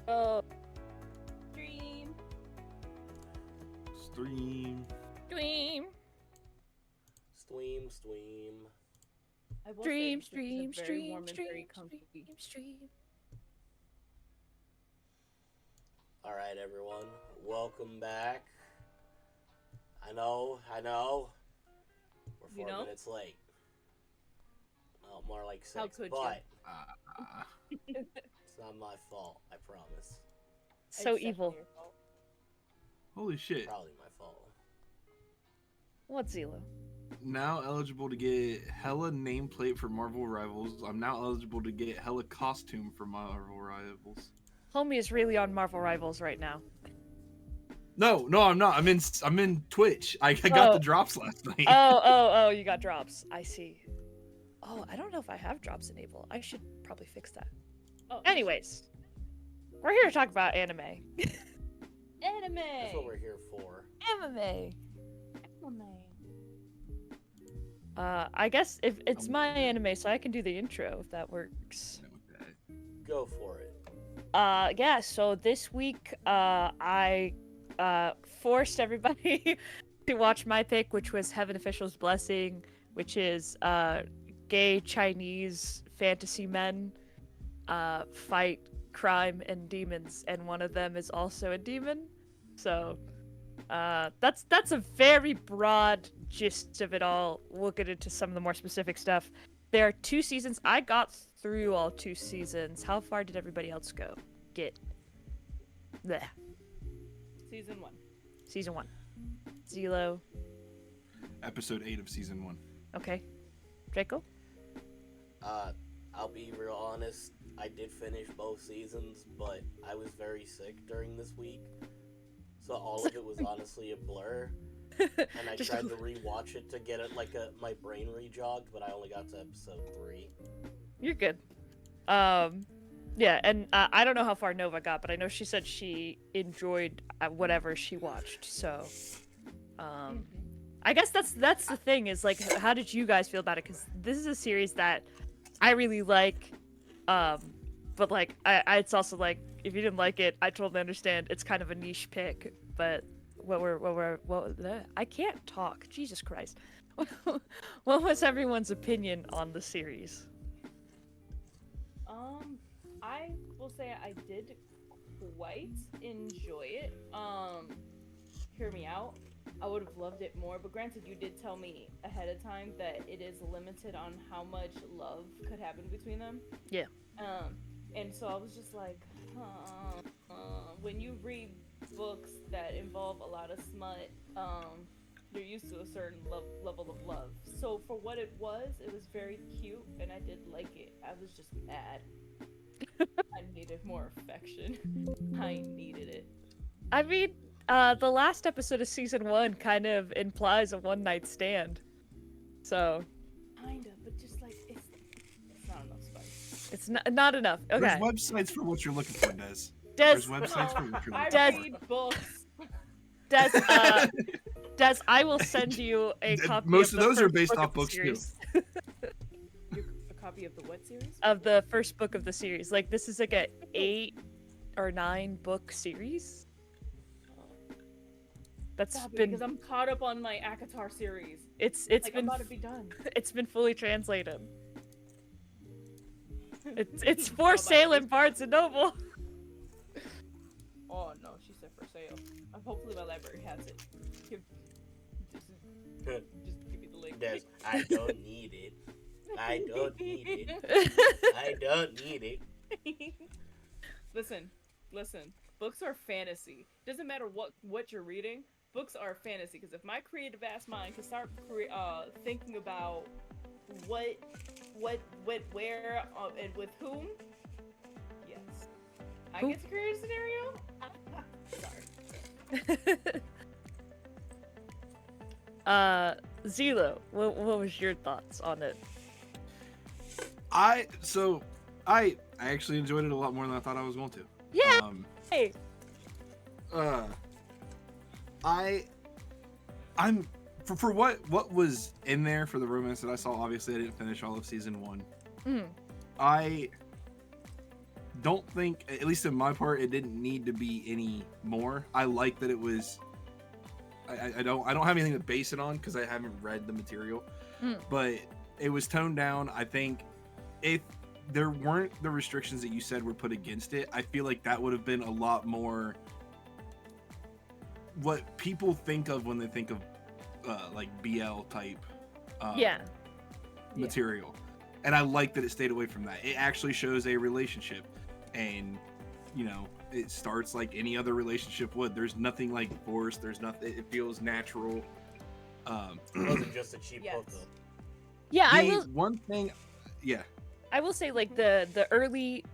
Oh. Stream. Stream. Stream. Stream. Stream. I will Stream, say this stream, is a very stream, warm and very stream, comfy. stream. All right, everyone. Welcome back. I know. We're 4 minutes late. Well, more like 6, How could but you? it's not my fault. I promise. So It's evil. definitely your fault. Holy shit. Probably my fault. What's Zilo? Now eligible to get hella nameplate for Marvel Rivals. I'm now eligible to get hella costume for Marvel Rivals. Homie is really on Marvel Rivals right now. No, I'm not. I'm in Twitch. I got the drops last night. Oh, you got drops. I see. Oh, I don't know if I have drops enabled. I should probably fix that. Oh, Anyways, we're here to talk about anime. anime. That's what we're here for. Anime. Anime. I guess if it's my anime, so I can do the intro if that works. Go for it. Yeah, so this week, I forced everybody to watch my pick, which was Heaven Official's Blessing, which is gay Chinese fantasy men fight crime and demons, and one of them is also a demon. So that's a very broad gist of it all. We'll get into some of the more specific stuff. There are 2 seasons. I got through all 2 seasons. How far did everybody else get? Blech. Season 1. Season 1. Zelo. Episode 8 of season 1. Okay. Draco? I'll be real honest. I did finish both seasons, but I was very sick during this week, so all of it was honestly a blur. And I tried to rewatch it to get it my brain rejogged, but I only got to episode 3. You're good. Yeah, and I don't know how far Nova got, but I know she said she enjoyed whatever she watched. So, I guess that's the thing is like, how did you guys feel about it? Because this is a series that I really like, but like, it's also like if you didn't like it, I totally understand. It's kind of a niche pick, but I can't talk. Jesus Christ. What was everyone's opinion on the series? I will say I did quite enjoy it. Hear me out. I would have loved it more, but granted, you did tell me ahead of time that it is limited on how much love could happen between them. Yeah. And so I was just like, when you read books that involve a lot of smut, you're used to a certain level of love. So for what it was very cute, and I did like it. I was just mad. I needed more affection. I needed it. I mean, the last episode of season 1 kind of implies a one-night stand. So. Kinda, but just like, it's not enough spice. It's not enough. Okay. There's websites for what you're looking for, Des. Des, There's websites for what you're looking I for. read books. Des, I will send you a copy. Most of those the are first based book off of the books, too. series. A copy of the what series? Of the first book of the series. Like, this is like a 8 or 9 book series. That's Stop it, been because I'm caught up on my Akatar series. it's Like, been I'm about to be done. it's been fully translated. It's for sale in Barnes and Noble. Oh no, she said for sale. Hopefully my library has it. Just give me the link. Des, I don't need it. I don't need it. I don't need it. Listen. Books are fantasy. Doesn't matter what you're reading. Books are fantasy, because if my creative ass mind can start thinking about what, where, and with whom, yes, I get to create a scenario. Sorry. Zelo, what was your thoughts on it? I actually enjoyed it a lot more than I thought I was going to. Yeah. Hey. I'm for what was in there for the romance that I saw. Obviously, I didn't finish all of season 1. Mm. don't think, at least in my part, it didn't need to be any more. I like that it was. I don't have anything to base it on because I haven't read the material, but it was toned down. I think if there weren't the restrictions that you said were put against it, I feel like that would have been a lot more what people think of when they think of like BL type material. And I like that it stayed away from that. It actually shows a relationship, and you know, it starts like any other relationship would. There's nothing like forced. There's nothing. It feels natural. It wasn't just a cheap hookup. Yeah, I will. One thing, yeah. I will say, like, the early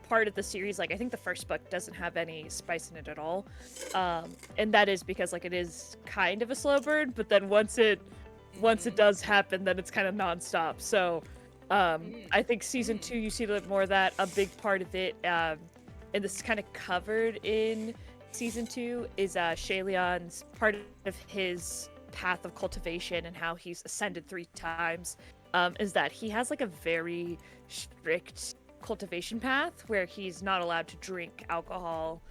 part of the series, like, I think the first book doesn't have any spice in it at all, and that is because, like, it is kind of a slow burn. But then once it does happen, then it's kind of nonstop. So, I think season 2, you see a little more of that. A big part of it, and this is kind of covered in season 2, is Shaleon's part of his path of cultivation and how he's ascended 3 times. Is that he has like a very strict cultivation path where he's not allowed to drink alcohol.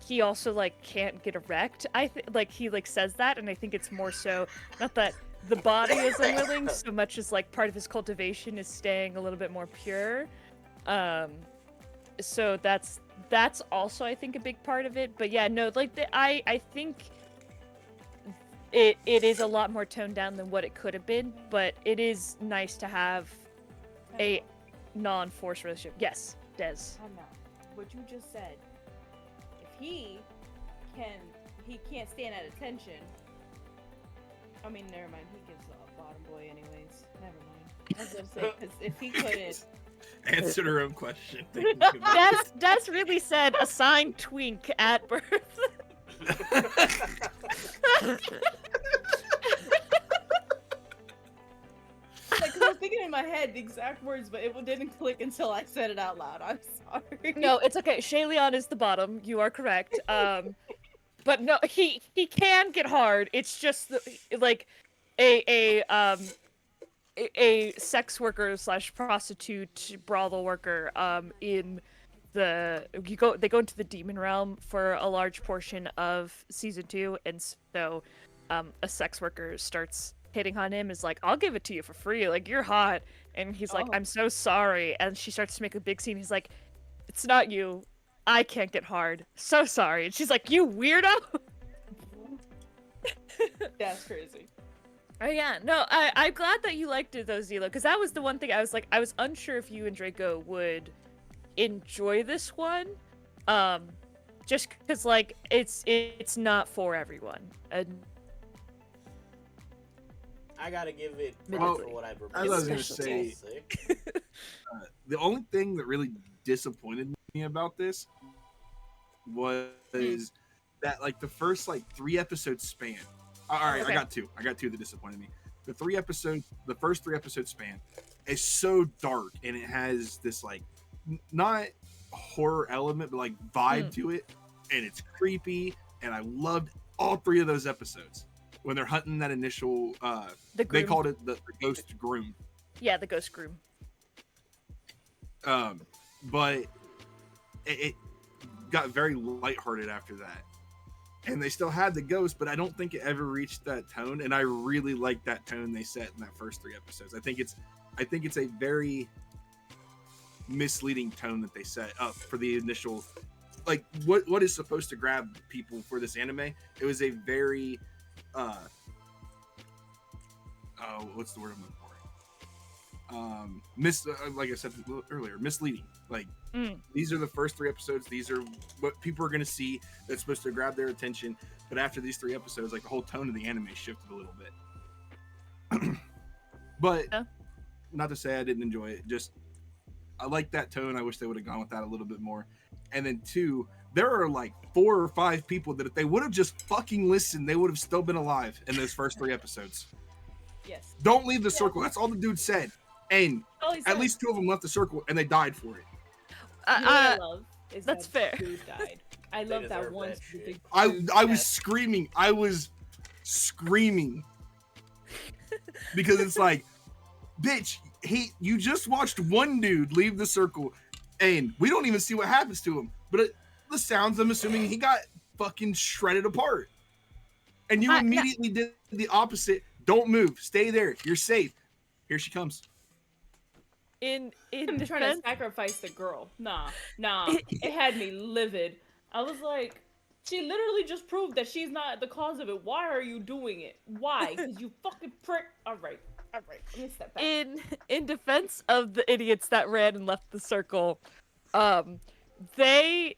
He also like can't get erect. Like he like says that, and I think it's more so not that the body is unwilling so much as like part of his cultivation is staying a little bit more pure. So that's also I think a big part of it. But yeah, no, like I think it is a lot more toned down than what it could have been, but it is nice to have a non-forced relationship. Yes, Des. I'm not. What you just said. If he can't stand at attention. I mean, never mind. He gives a bottom boy anyways. Never mind. I was gonna say, because if he couldn't. Answered her own question. Des really said assigned twink at birth. Like, 'cause I was thinking in my head the exact words, but it didn't click until I said it out loud. I'm sorry. No, it's okay. Shaleon is the bottom. You are correct. But no, he can get hard. It's just like a sex worker / prostitute brothel worker in they go into the demon realm for a large portion of season 2, and so a sex worker starts hitting on him, is like, I'll give it to you for free, like, you're hot, and he's like, I'm so sorry, and she starts to make a big scene. He's like, it's not you, I can't get hard, so sorry, and she's like, you weirdo. That's crazy. Oh yeah, no, I'm glad that you liked it though, Zila, because that was the one thing I was unsure if you and Draco would enjoy this one, just because like it's not for everyone. And I gotta give it Well, for what I remember. as I was gonna say, the only thing that really disappointed me about this was that like the first like 3 episodes span. All right, Okay. I got two that disappointed me. The first 3 episode span is so dark, and it has this like not horror element, but like vibe to it, and it's creepy. And I loved all 3 of those episodes when they're hunting that initial. They groom. called it the ghost groom. Yeah, the ghost groom. But it got very lighthearted after that. And they still had the ghost, but I don't think it ever reached that tone. And I really like that tone they set in that first 3 episodes. I think it's a very misleading tone that they set up for the initial, like what is supposed to grab people for this anime. It was a very what's the word I'm looking for? Like I said earlier, misleading. Like these are the first 3 episodes. These are what people are going to see. That's supposed to grab their attention. But after these 3 episodes, like the whole tone of the anime shifted a little bit. But not to say I didn't enjoy it. Just I like that tone. I wish they would have gone with that a little bit more. And then 2, there are like 4 or 5 people that if they would have just fucking listened, they would have still been alive in those first 3 episodes. Yes. Don't leave the circle. That's all the dude said. And at least 2 of them left the circle, and they died for it. You know what I love is that's that fair. dude died. I love that deserve one that specific. I dude was that- screaming. I was screaming because it's like, bitch, you just watched one dude leave the circle, and we don't even see what happens to him. But the sounds, I'm assuming he got fucking shredded apart. And you immediately did the opposite. Don't move. Stay there. You're safe. Here she comes. I'm defense, trying to sacrifice the girl. Nah. It had me livid. I was like, she literally just proved that she's not the cause of it. Why are you doing it? Why? Because you fucking prick. All right. Let me step back. in defense of the idiots that ran and left the circle, they,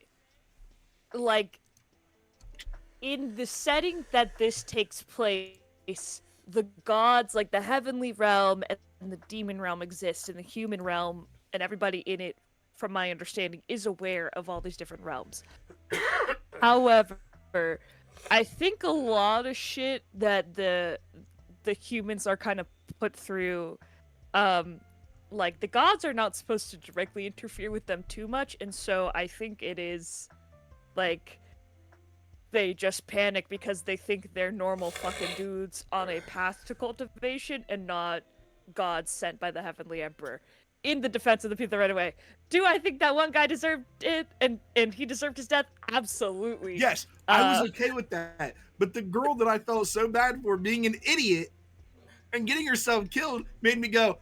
like, in the setting that this takes place, the gods, like the heavenly realm and the demon realm exist, and the human realm and everybody in it, from my understanding, is aware of all these different realms. However, I think a lot of shit that the humans are kind of put through, like, the gods are not supposed to directly interfere with them too much, and so I think it is, like, they just panic because they think they're normal fucking dudes on a path to cultivation and not gods sent by the Heavenly Emperor. In the defense of the people right away, do I think that one guy deserved it and he deserved his death? Absolutely. Yes, I was okay with that. But the girl that I felt so bad for being an idiot and getting herself killed made me go,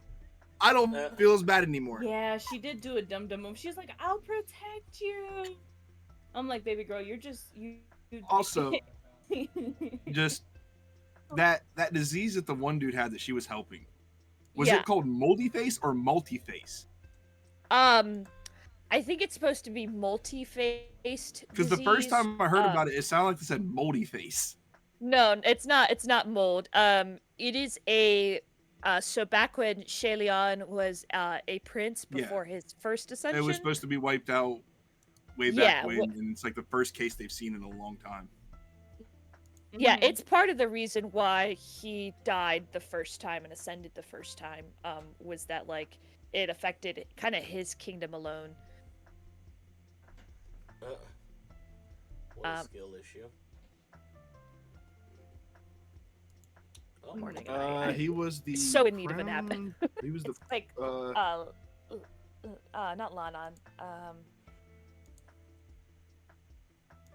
I don't feel as bad anymore. Yeah, she did do a dumb move. She was like, I'll protect you. I'm like, baby girl, you're just you. Also, just that disease that the one dude had that she was helping, was it called moldy face or multi-face? I think it's supposed to be multi-faced. Because the first time I heard about it, it sounded like they said moldy face. No, it's not. It's not mold. It is a. So back when Shelion was a prince before his first ascension, it was supposed to be wiped out way back when, and it's like the first case they've seen in a long time. Yeah, it's part of the reason why he died the first time and ascended the first time, was that, like, it affected kind of his kingdom alone. What a skill issue. Oh, morning. He was the so in need of a nap. He was the like not Lanan.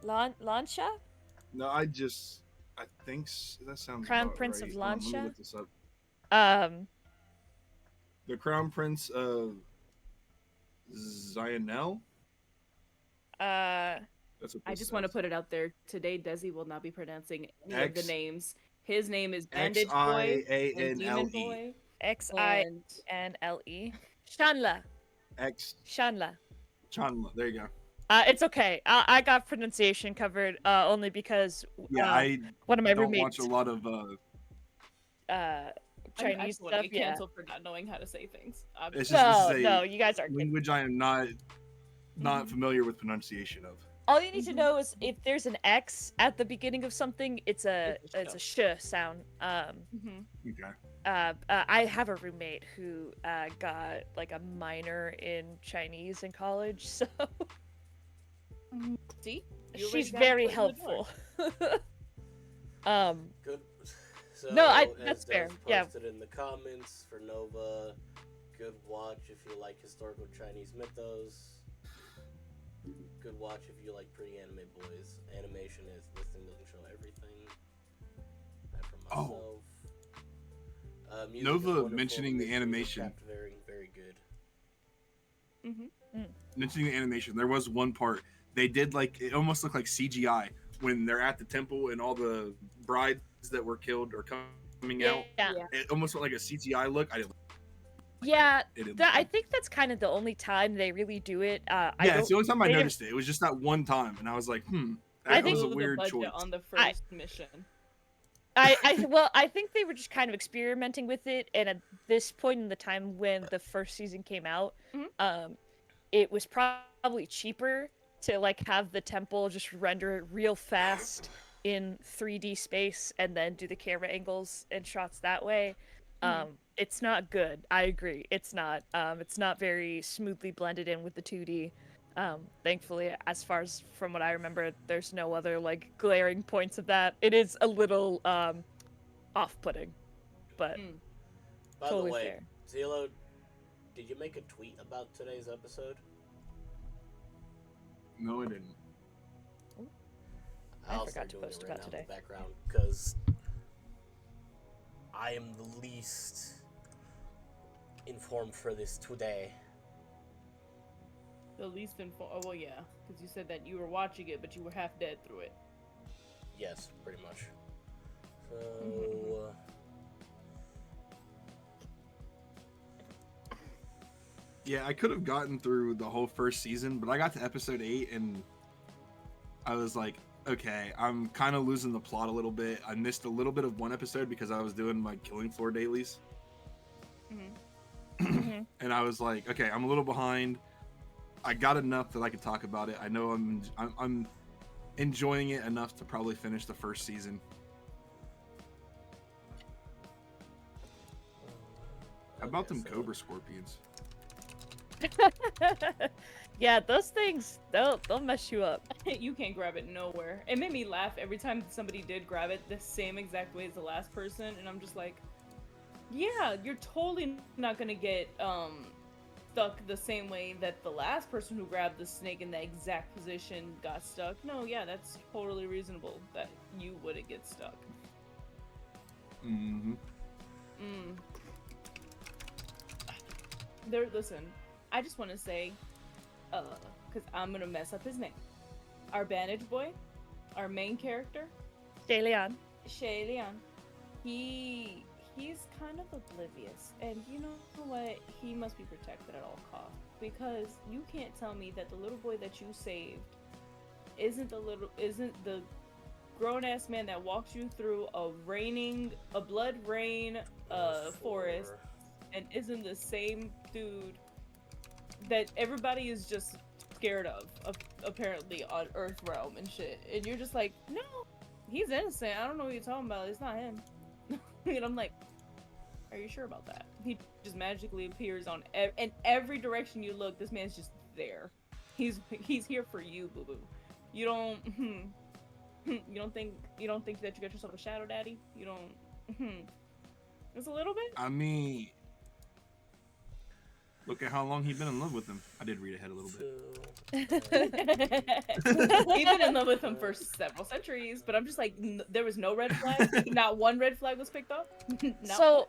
Lansha? No, I think that sounds Crown about Prince right. of Lansha? Let me look this up. The Crown Prince of Zionel? That's what I just want to put it out there. Today, Desi will not be pronouncing any of the names. His name is Bandage Boy and Demon Boy. Xinle. Shanla. Shanla. Chanla. There you go. It's okay. I got pronunciation covered only because one of my roommates watch a lot of Chinese stuff. Get canceled for not knowing how to say things. No, you guys are language I am not familiar with pronunciation of. All you need to know is if there's an X at the beginning of something, it's a sh sound. Okay. I have a roommate who got like a minor in Chinese in college, so see, she's very helpful. Good. So, that's fair. Yeah. Posted in the comments for Nova. Good watch if you like historical Chinese mythos. Good watch if you like pretty anime boys. Animation is this thing doesn't show everything. For myself. Nova mentioning the animation. Very, very good. Mentioning the animation, there was one part they did like it almost looked like CGI when they're at the temple and all the brides that were killed are coming out. Yeah. It almost looked like a CGI look. I think that's kind of the only time they really do it. It's the only time I noticed it. It was just that one time, and I was like, that was a weird choice. On the first mission. I think they were just kind of experimenting with it, and at this point in the time when the first season came out, it was probably cheaper to like have the temple just render it real fast in 3D space and then do the camera angles and shots that way. It's not good. I agree. It's not very smoothly blended in with the 2D. Thankfully, as far as from what I remember, there's no other like glaring points of that. It is a little off-putting, but By totally the way, fair. Zelo, did you make a tweet about today's episode? No, I didn't. I I'll forgot start to doing post it right about now in today. the background because I am the least informed for this today. The least informed. Oh well, yeah, because you said that you were watching it, but you were half dead through it. Yes, pretty much. So, Yeah, I could have gotten through the whole first season, but I got to episode 8 and I was like, okay, I'm kind of losing the plot a little bit. I missed a little bit of one episode because I was doing my Killing Floor dailies. And I was like, okay, I'm a little behind. I got enough that I could talk about it. I know I'm enjoying it enough to probably finish the first season. How about them cobra scorpions? Yeah, those things, they'll mess you up. You can't grab it nowhere. It made me laugh every time somebody did grab it the same exact way as the last person, and I'm just like, yeah, you're totally not gonna get stuck the same way that the last person who grabbed the snake in that exact position got stuck. No, yeah, that's totally reasonable that you wouldn't get stuck. Mm-hmm. Listen, I just want to say, because I'm gonna mess up his name. Our bandage boy, our main character, Deleon. Shay Leon, he's kind of oblivious, and you know what? He must be protected at all costs, because you can't tell me that the little boy that you saved isn't the grown-ass man that walks you through a blood rain forest, and isn't the same dude that everybody is just scared of apparently on Earth Realm and shit. And you're just like, no, he's innocent. I don't know what you're talking about. It's not him. And I'm like, are you sure about that? He just magically appears in every direction you look. This man's just there. He's here for you, boo boo. You don't think that you got yourself a shadow daddy? You don't. Just a little bit. I mean, look at how long he's been in love with him. I did read ahead a little bit. He's been in love with him for several centuries, but I'm just like, there was no red flag. Not one red flag was picked up. No.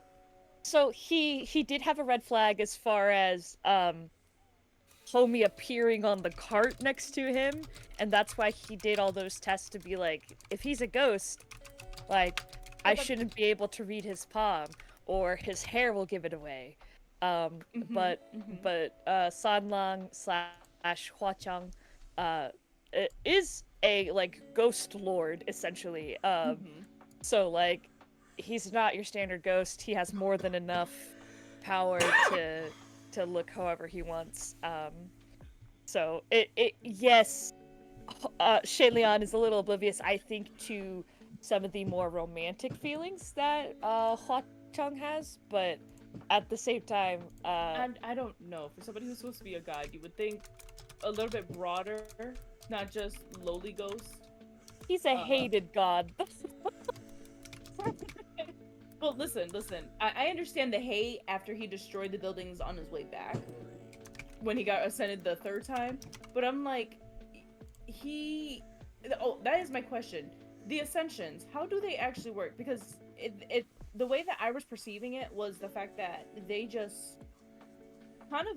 So he did have a red flag as far as Homie appearing on the cart next to him, and that's why he did all those tests to be like, if he's a ghost, like, I shouldn't be able to read his palm, or his hair will give it away. But Sanlang / Huachang is a like ghost lord essentially. So like he's not your standard ghost. He has more than enough power to look however he wants. So yes, Shay Leon is a little oblivious, I think, to some of the more romantic feelings that Hua Chang has, but at the same time, I don't know. For somebody who's supposed to be a god, you would think a little bit broader, not just lowly ghost. He's a hated god. Well, listen. I understand the hate after he destroyed the buildings on his way back, when he got ascended the third time. But I'm like, that is my question. The ascensions, how do they actually work? Because the way that I was perceiving it was the fact that they just kind of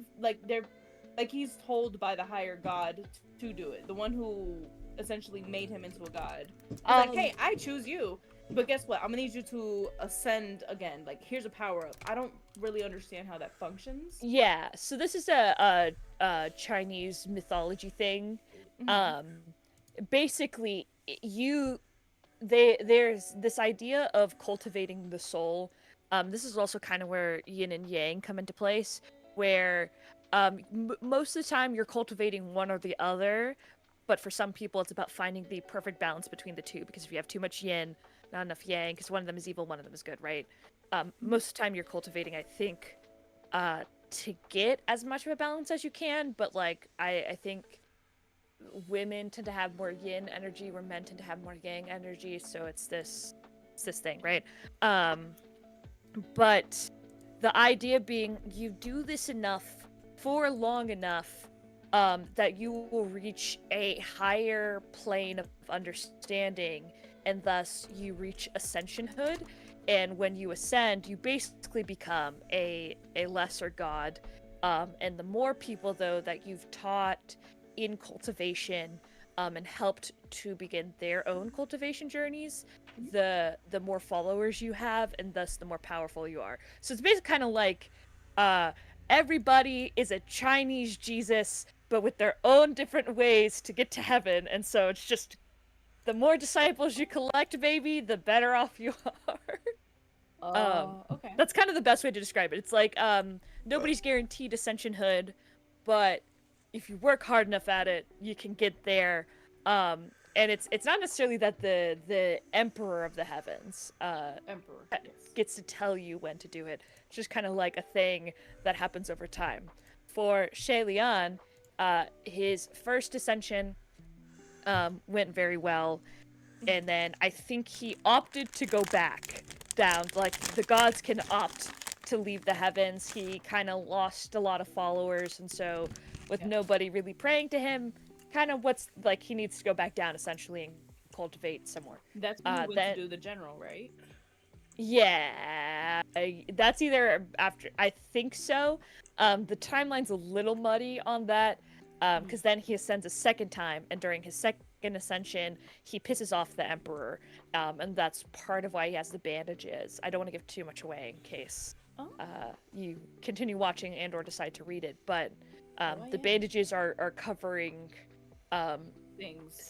he's told by the higher god to do it. The one who essentially made him into a god. Like, hey, I choose you, but guess what? I'm gonna need you to ascend again. Like, here's a power up. I don't really understand how that functions. Yeah, so this is a Chinese mythology thing. Basically, there's this idea of cultivating the soul. This is also kind of where yin and yang come into place, where most of the time you're cultivating one or the other, but for some people it's about finding the perfect balance between the two, because if you have too much yin, not enough yang, because one of them is evil, one of them is good, right? Most of the time you're cultivating, I think, to get as much of a balance as you can, but like I think women tend to have more yin energy, where men tend to have more yang energy, so it's this thing, right? But the idea being, you do this enough for long enough that you will reach a higher plane of understanding, and thus you reach ascensionhood. And when you ascend, you basically become a lesser god. And the more people, though, that you've taught in cultivation, and helped to begin their own cultivation journeys, the more followers you have, and thus the more powerful you are. So it's basically kind of like, everybody is a Chinese Jesus, but with their own different ways to get to heaven. And so it's just, the more disciples you collect, baby, the better off you are. Okay. That's kind of the best way to describe it. It's like, nobody's guaranteed ascensionhood, but if you work hard enough at it, you can get there. And it's not necessarily that the Emperor of the Heavens Emperor. Yes. gets to tell you when to do it. It's just kind of like a thing that happens over time. For Shay Lian, his first ascension went very well, and then I think he opted to go back down. Like, the gods can opt to leave the heavens. He kind of lost a lot of followers, and so with nobody really praying to him, kind of what's like, he needs to go back down essentially and cultivate some more. That's when he went to do the general, right? Yeah, that's either after, I think so. The timeline's a little muddy on that, because then he ascends a second time, and during his second ascension, he pisses off the Emperor, and that's part of why he has the bandages. I don't want to give too much away in case you continue watching and or decide to read it, but the bandages are covering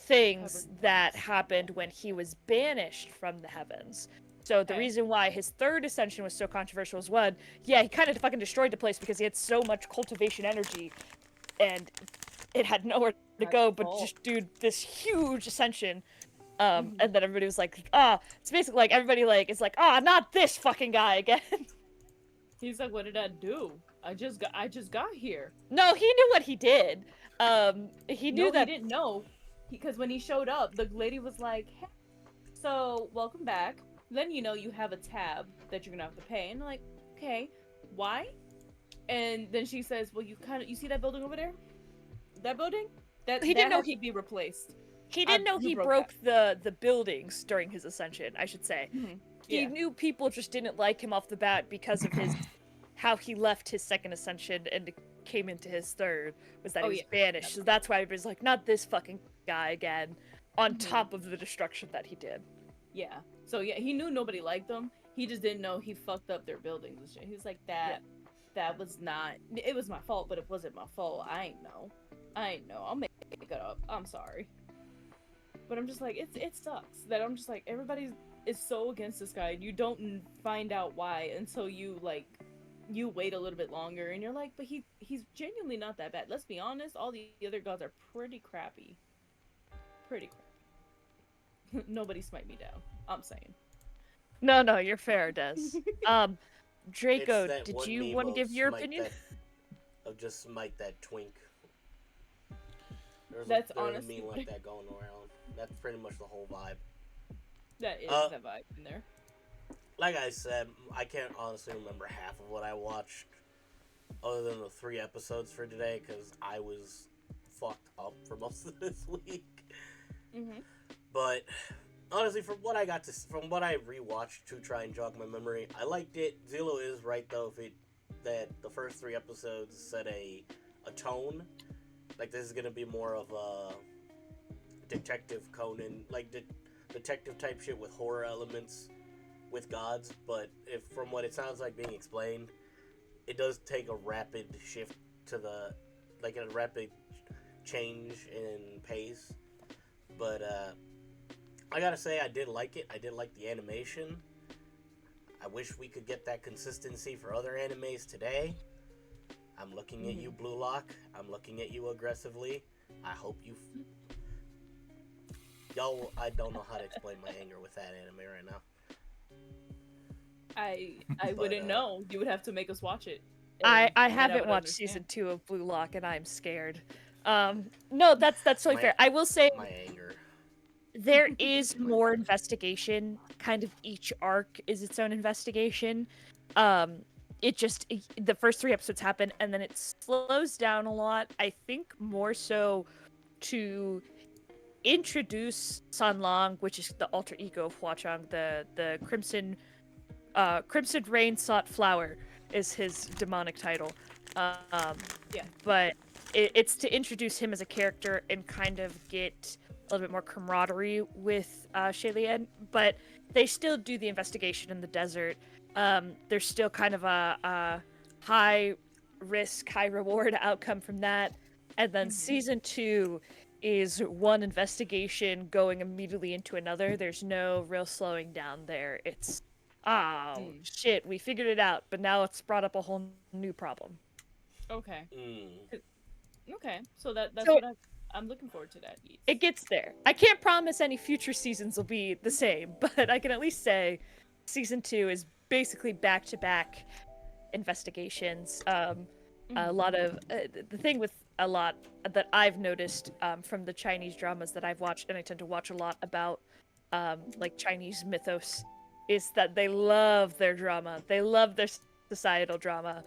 things that happened when he was banished from the heavens. So the reason why his third ascension was so controversial is, one, he kind of fucking destroyed the place because he had so much cultivation energy, and it had nowhere to go but just do this huge ascension. And then everybody was like, it's basically like everybody like is like, not this fucking guy again. He's like, what did I do? I just got here. No, he knew what he did. He knew that he didn't know, because when he showed up, the lady was like, hey, so welcome back. Then you have a tab that you're gonna have to pay, and I'm like, okay, why? And then she says, well, you see that building over there? That building? He didn't know he'd be replaced. He didn't know he broke the buildings during his ascension, I should say. Mm-hmm. He knew people just didn't like him off the bat because of his how he left his second ascension and came into his third, was that he was banished. So that's why everybody's like, not this fucking guy again, on top of the destruction that he did. Yeah. So he knew nobody liked him. He just didn't know he fucked up their buildings and shit. He was like, that was not, it was my fault, but it wasn't my fault. I ain't know. I'll make it up. I'm sorry. But I'm just like, it sucks that I'm just like, everybody is so against this guy, and you don't find out why until you wait a little bit longer, and you're like, but he's genuinely not that bad. Let's be honest, all the other gods are pretty crappy. Nobody smite me down. I'm saying. No, you're fair, Des. Draco, did you want to give your opinion? Of just smite that twink. There's a meme like that going around. That's pretty much the whole vibe. That is the vibe in there. Like I said, I can't honestly remember half of what I watched, other than the 3 episodes for today, because I was fucked up for most of this week. But honestly, from what I rewatched to try and jog my memory, I liked it. Zillow is right though, that the first 3 episodes set a tone. Like, this is gonna be more of a Detective Conan, like detective type shit with horror elements with gods. But from what it sounds like being explained, it does take a rapid shift to a rapid change in pace. But I gotta say, I did like it. I did like the animation. I wish we could get that consistency for other animes today. I'm looking at you, Blue Lock. I'm looking at you aggressively. I hope you... Y'all, I don't know how to explain my anger with that anime right now. I wouldn't know. You would have to make us watch it. I haven't watched season 2 of Blue Lock, and I'm scared. No, that's totally fair. I will say... My anger. There is more investigation. Kind of each arc is its own investigation. the first 3 episodes happen, and then it slows down a lot. I think more so to introduce San Lang, which is the alter ego of Hua Chang, the Crimson Rain Sought Flower is his demonic title. Yeah. But it's to introduce him as a character and kind of get a little bit more camaraderie with Shaylien. But they still do the investigation in the desert. There's still kind of a high risk, high reward outcome from that. And then season 2 is one investigation going immediately into another. There's no real slowing down there. It's shit, we figured it out, but now it's brought up a whole new problem. Okay. Mm. Okay. So that's So- what I'm looking forward to that. It gets there. I can't promise any future seasons will be the same, but I can at least say season 2 is basically back-to-back investigations. A lot of the thing with a lot that I've noticed from the Chinese dramas that I've watched, and I tend to watch a lot about like Chinese mythos, is that they love their drama. They love their societal drama.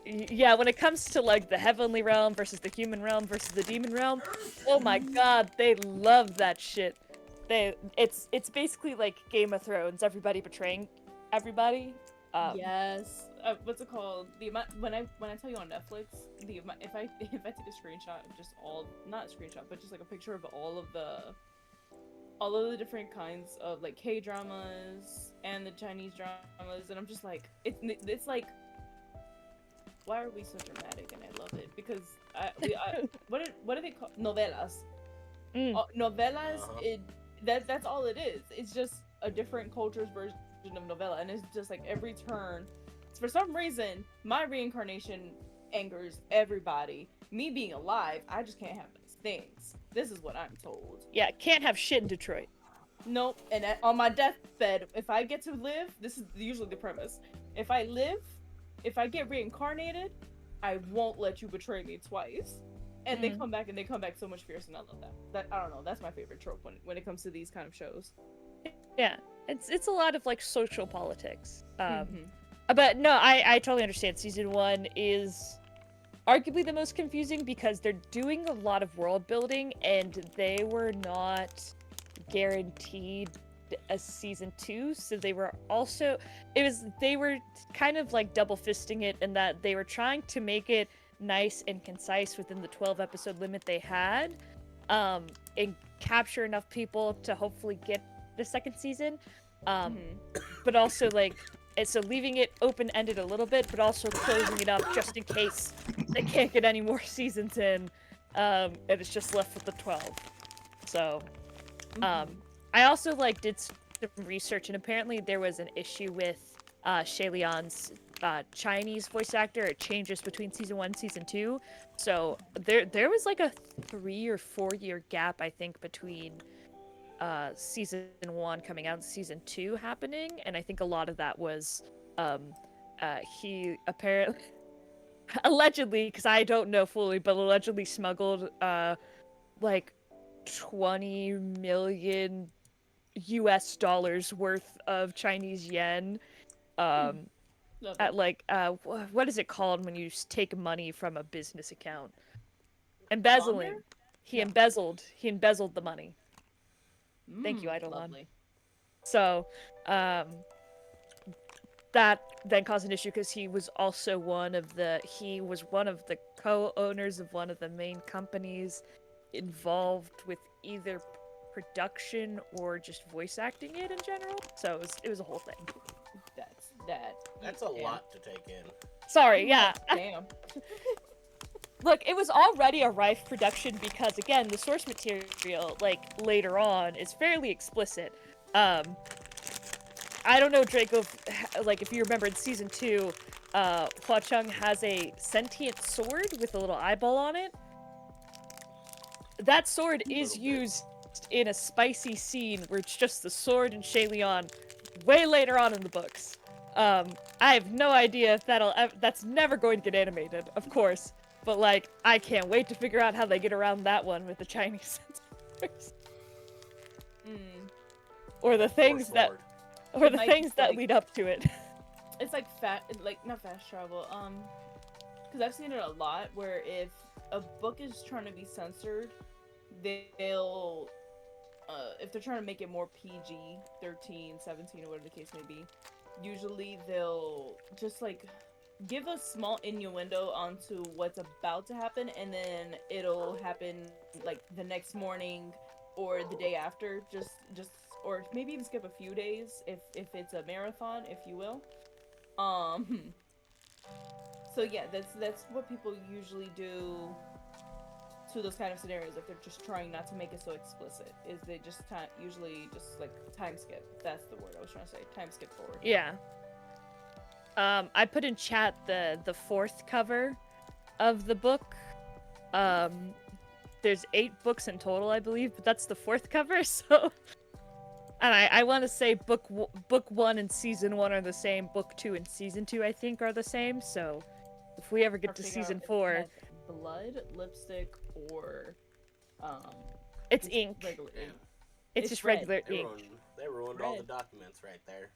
Yeah, when it comes to like the heavenly realm versus the human realm versus the demon realm, oh my god, they love that shit. It's basically like Game of Thrones, everybody betraying everybody. Yes. What's it called? The amount when I tell you on Netflix, the amount if I take a screenshot of just not a screenshot, but just like a picture of all of the different kinds of like K-dramas and the Chinese dramas, and I'm just like it's like, why are we so dramatic? And I love it because what are they called? Novelas. Novelas. That's all it is. It's just a different culture's version of novella, and it's just like every turn. For some reason, my reincarnation angers everybody. Me being alive, I just can't have nice things. This is what I'm told. Yeah, can't have shit in Detroit. Nope. And on my deathbed, if I get to live, this is usually the premise. If I get reincarnated, I won't let you betray me twice. And they come back so much fierce, and I love that. That I don't know. That's my favorite trope when it comes to these kind of shows. Yeah, it's a lot of like social politics. But no, I totally understand. Season 1 is arguably the most confusing because they're doing a lot of world building, and they were not guaranteed a season 2, so they were kind of like double fisting it in that they were trying to make it nice and concise within the 12 episode limit they had, and capture enough people to hopefully get the second season, but also like, and so leaving it open-ended a little bit, but also closing it up just in case they can't get any more seasons in, and it's just left with the 12. So I also like did some research, and apparently there was an issue with Shaylian's Chinese voice actor. It changes between season 1 and season 2, so there was like a 3 or 4 year gap, I think, between season 1 coming out and season 2 happening, and I think a lot of that was he apparently allegedly, because I don't know fully, but allegedly smuggled like 20 million US dollars worth of Chinese yen at like what is it called when you take money from a business account? Embezzling. He embezzled the money. Thank you, Eidolon. Lovely. So, that then caused an issue because he was also one of the co-owners of one of the main companies involved with either production or just voice acting it in general. So it was a whole thing. That's a lot to take in. Sorry, yeah. Damn. Look, it was already a rife production because, again, the source material, like, later on, is fairly explicit. I don't know, Draco, like, if you remember in season 2, Hua Chang has a sentient sword with a little eyeball on it. That sword is used in a spicy scene where it's just the sword and Shaylin way later on in the books. I have no idea if that's never going to get animated, of course. But, like, I can't wait to figure out how they get around that one with the Chinese censors. Or the things that lead up to it. it's like not fast travel. Because I've seen it a lot where if a book is trying to be censored, they'll if they're trying to make it more PG, 13, 17, or whatever the case may be, usually they'll just like give a small innuendo onto what's about to happen, and then it'll happen like the next morning or the day after, just or maybe even skip a few days if it's a marathon, if you will. So yeah, that's what people usually do to those kind of scenarios if they're just trying not to make it so explicit. Is they just usually just like time skip. That's the word I was trying to say. Time skip forward. Yeah. I put in chat the fourth cover of the book. There's 8 books in total, I believe, but that's the fourth cover. So, and I want to say book 1 and season 1 are the same. Book 2 and season 2, I think, are the same. So, if we ever get to season 4, blood, lipstick, or it's ink. Regular ink. It's just regular They ink. they ruined all the documents right there.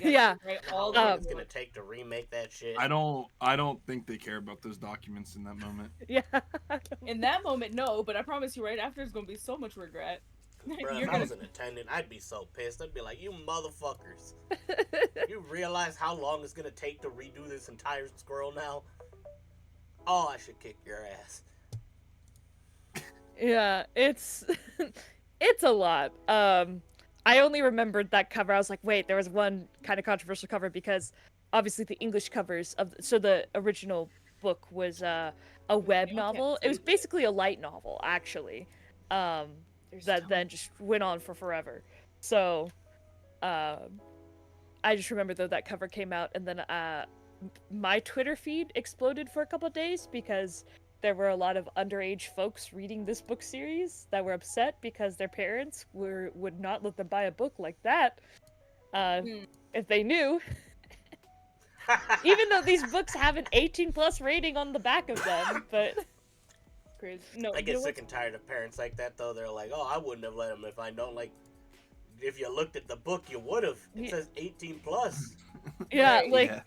Yeah. All It's gonna take to remake that shit. I don't think they care about those documents in that moment. Yeah. In that moment, no, but I promise you, right after, it's gonna be so much regret. Bro, if I was an attendant, I'd be so pissed. I'd be like, you motherfuckers. You realize how long it's gonna take to redo this entire scroll now? Oh, I should kick your ass. Yeah, it's it's a lot. I only remembered that cover. I was like, wait, there was one kind of controversial cover because obviously the English covers of the original book was a web novel. It was basically a light novel, actually. That then just went on for forever. So, I just remember though that cover came out, and then my Twitter feed exploded for a couple of days because there were a lot of underage folks reading this book series that were upset because their parents would not let them buy a book like that if they knew. Even though these books have an 18+ rating on the back of them, but crazy. No, I get sick and tired of parents like that though. They're like, "Oh, I wouldn't have let him if I don't like." If you looked at the book, you would have. It says 18+. Yeah, right. like. Yeah.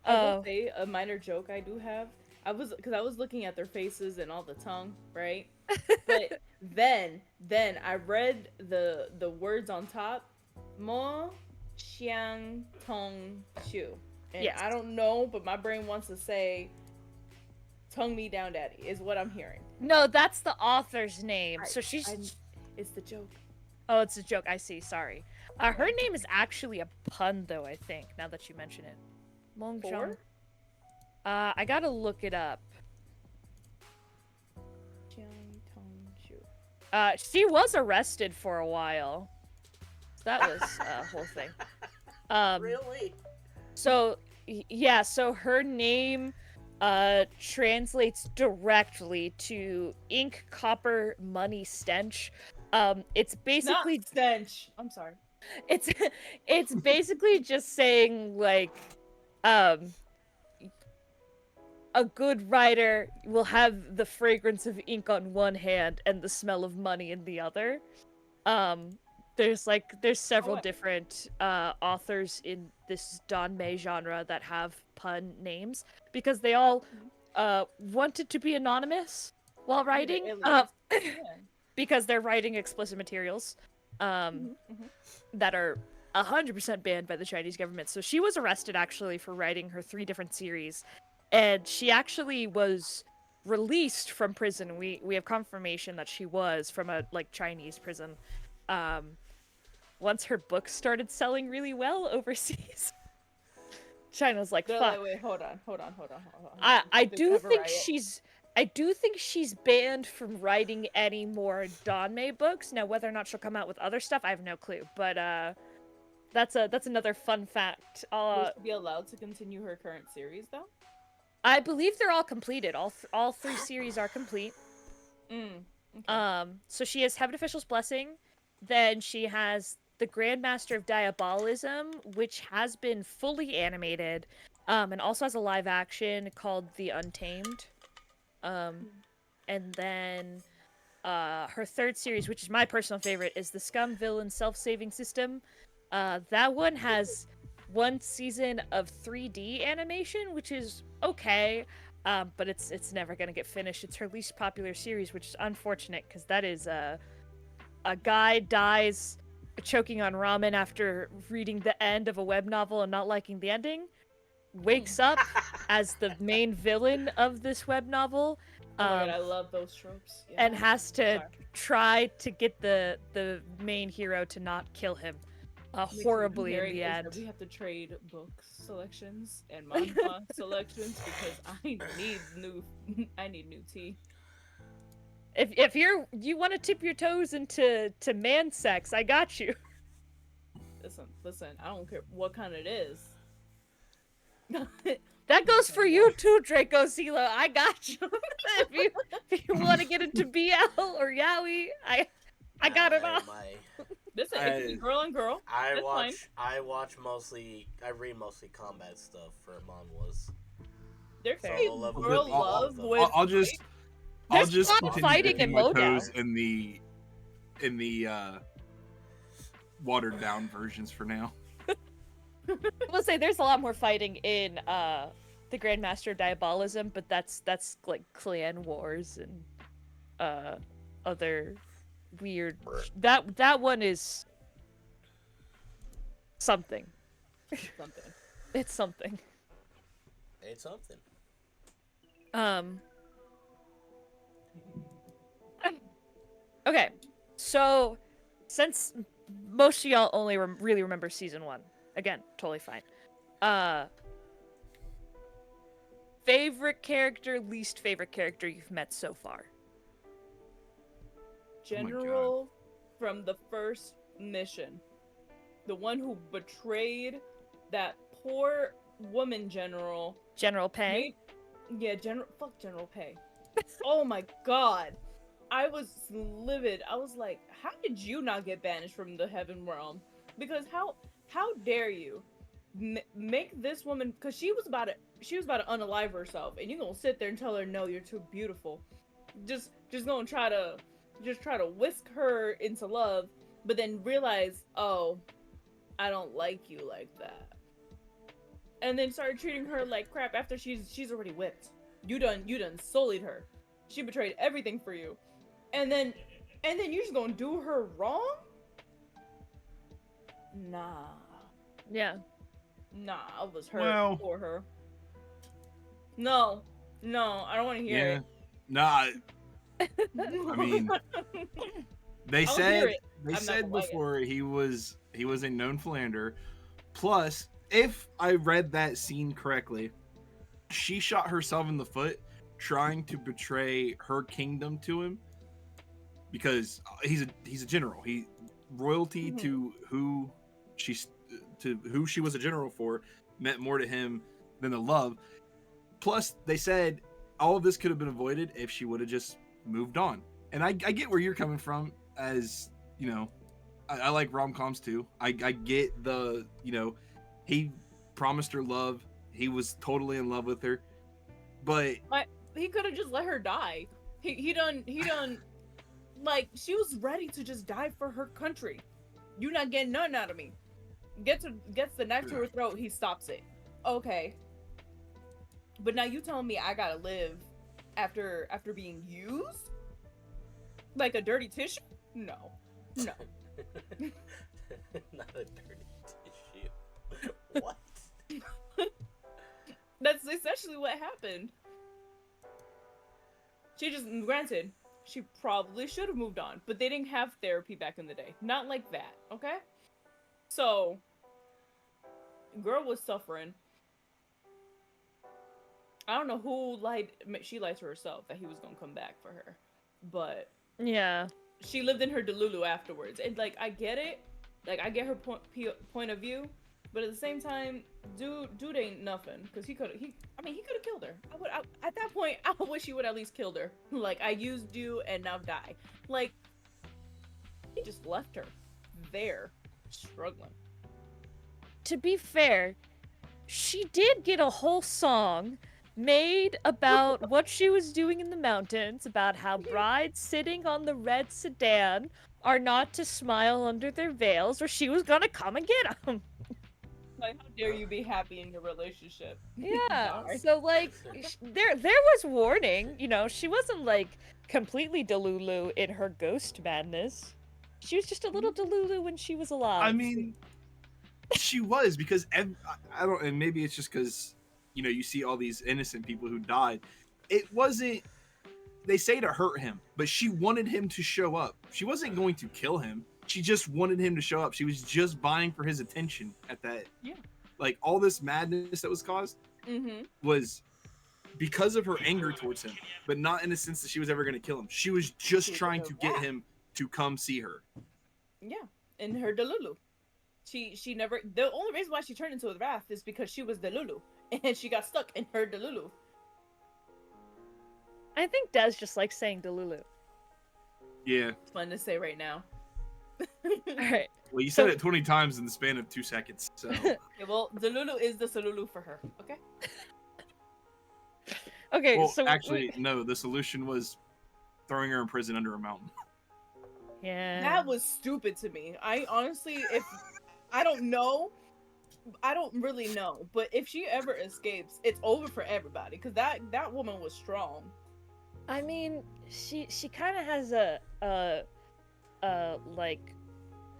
I will say a minor joke I do have. I was looking at their faces and all the tongue, right? But then I read the words on top, mo xiang tong shu, and Yes. I don't know, but my brain wants to say, "Tongue me down, daddy," is what I'm hearing. No, that's the author's name. So she's. It's the joke. Oh, it's a joke. I see. Sorry. Her name is actually a pun, though. I think now that you mention it. Mongshang. I gotta look it up. She was arrested for a while. That was a whole thing. Really? So yeah, so her name translates directly to ink, copper, money, stench. It's basically not stench. I'm sorry. It's basically just saying like a good writer will have the fragrance of ink on one hand and the smell of money in the other. There's several different authors in this Danmei genre that have pun names because they all wanted to be anonymous while writing, because they're writing explicit materials that are 100% banned by the Chinese government. So she was arrested actually for writing her 3 different series. And she actually was released from prison. We have confirmation that she was from a Chinese prison. Once her books started selling really well overseas, China's like, fuck. Wait, hold on. I do think she's banned from writing any more Danmei books. Now, whether or not she'll come out with other stuff, I have no clue. But that's another fun fact. Will she be allowed to continue her current series though? I believe they're all completed. All 3 series are complete. Okay. So she has Heaven Official's Blessing. Then she has The Grandmaster of Diabolism, which has been fully animated, and also has a live action called The Untamed. And then her 3rd series, which is my personal favorite, is The Scum Villain Self-Saving System. That one has one season of 3D animation, which is okay, but it's never gonna get finished. It's her least popular series, which is unfortunate because that is a guy dies choking on ramen after reading the end of a web novel and not liking the ending, wakes up as the main villain of this web novel. Oh my god, I love those tropes. Yeah. And has to Sorry. try to get the main hero to not kill him horribly in the end. We have to trade book selections and manga selections because I need new tea. If you want to tip your toes into man sex, I got you. Listen, I don't care what kind it is. That goes for you too, Draco Zila. I got you. if you want to get into BL or yaoi, I got it all. Listen, it can be girl and girl. I read mostly combat stuff for manhwas. There So can be low level girl of love them. with I'll just There's not continue fighting dipping in my Modown. toes in the watered down versions for now. I will say there's a lot more fighting in the Grandmaster of Diabolism, but that's like clan wars and other weird. That one is something. something. It's something. It's something. Okay, so since most of y'all only really remember season 1, again, totally fine. Favorite character, least favorite character you've met so far? General from the first mission. The one who betrayed that poor woman general. General Pei? Fuck General Pei. Oh my god. I was livid. I was like, how did you not get banished from the heaven realm? Because how dare you make this woman, because she was about to unalive herself, and you gonna sit there and tell her, no, you're too beautiful. Just gonna try to whisk her into love, but then realize, oh, I don't like you like that. And then started treating her like crap after she's already whipped. You done sullied her. She betrayed everything for you. And then you're just gonna do her wrong? Nah. Yeah. Nah, I was hurt for her. No, I don't want to hear it. Nah. I mean, they said before he was a known philanderer. Plus, if I read that scene correctly, she shot herself in the foot trying to betray her kingdom to him because he's a general. He royalty to who she was a general for meant more to him than the love. Plus, they said all of this could have been avoided if she would have just moved on. And I get where you're coming from, as you know, I like rom-coms too. I get the, he promised her love. He was totally in love with her, but he could have just let her die. He done like, she was ready to just die for her country. You not getting nothing out of me. Gets the knife to her throat, he stops it. Okay. But now you telling me I gotta live after being used? Like a dirty tissue? No. Not a dirty tissue. What? That's essentially what happened. Granted, she probably should have moved on, but they didn't have therapy back in the day. Not like that, okay? So, girl was suffering. I don't know who she lied to herself that he was gonna come back for her. But yeah, she lived in her Delulu afterwards. And like, I get it. Like, I get her point of view. But at the same time, dude ain't nothing. Because he could have killed her. At that point, I wish he would at least killed her. Like, I used you and now die. Like, he just left her there, struggling. To be fair, she did get a whole song made about what she was doing in the mountains, about how brides sitting on the red sedan are not to smile under their veils, or she was gonna come and get them. like, how dare you be happy in your relationship? Yeah. Die. So like, there was warning. You know, she wasn't like completely delulu in her ghost madness. She was just a little delulu when she was alive. I mean, she was because I don't, and maybe it's just because you see all these innocent people who died. It wasn't. They say to hurt him, but she wanted him to show up. She wasn't going to kill him. She just wanted him to show up. She was just vying for his attention at that. Yeah. Like all this madness that was caused was because of her anger towards him, but not in the sense that she was ever going to kill him. She was just trying to get him to come see her. Yeah, in her delulu. She never. The only reason why she turned into a wrath is because she was delulu, and she got stuck in her delulu. I think Des just likes saying delulu. Yeah. It's fun to say right now. All right. Well, you said it 20 times in the span of 2 seconds, so. Yeah, well, delulu is the salulu for her. Okay. Okay. Well, so actually, no. The solution was throwing her in prison under a mountain. Yeah. That was stupid to me. I honestly, if I don't know, I don't really know, but if she ever escapes, it's over for everybody. Because that woman was strong. I mean, she kind of has a like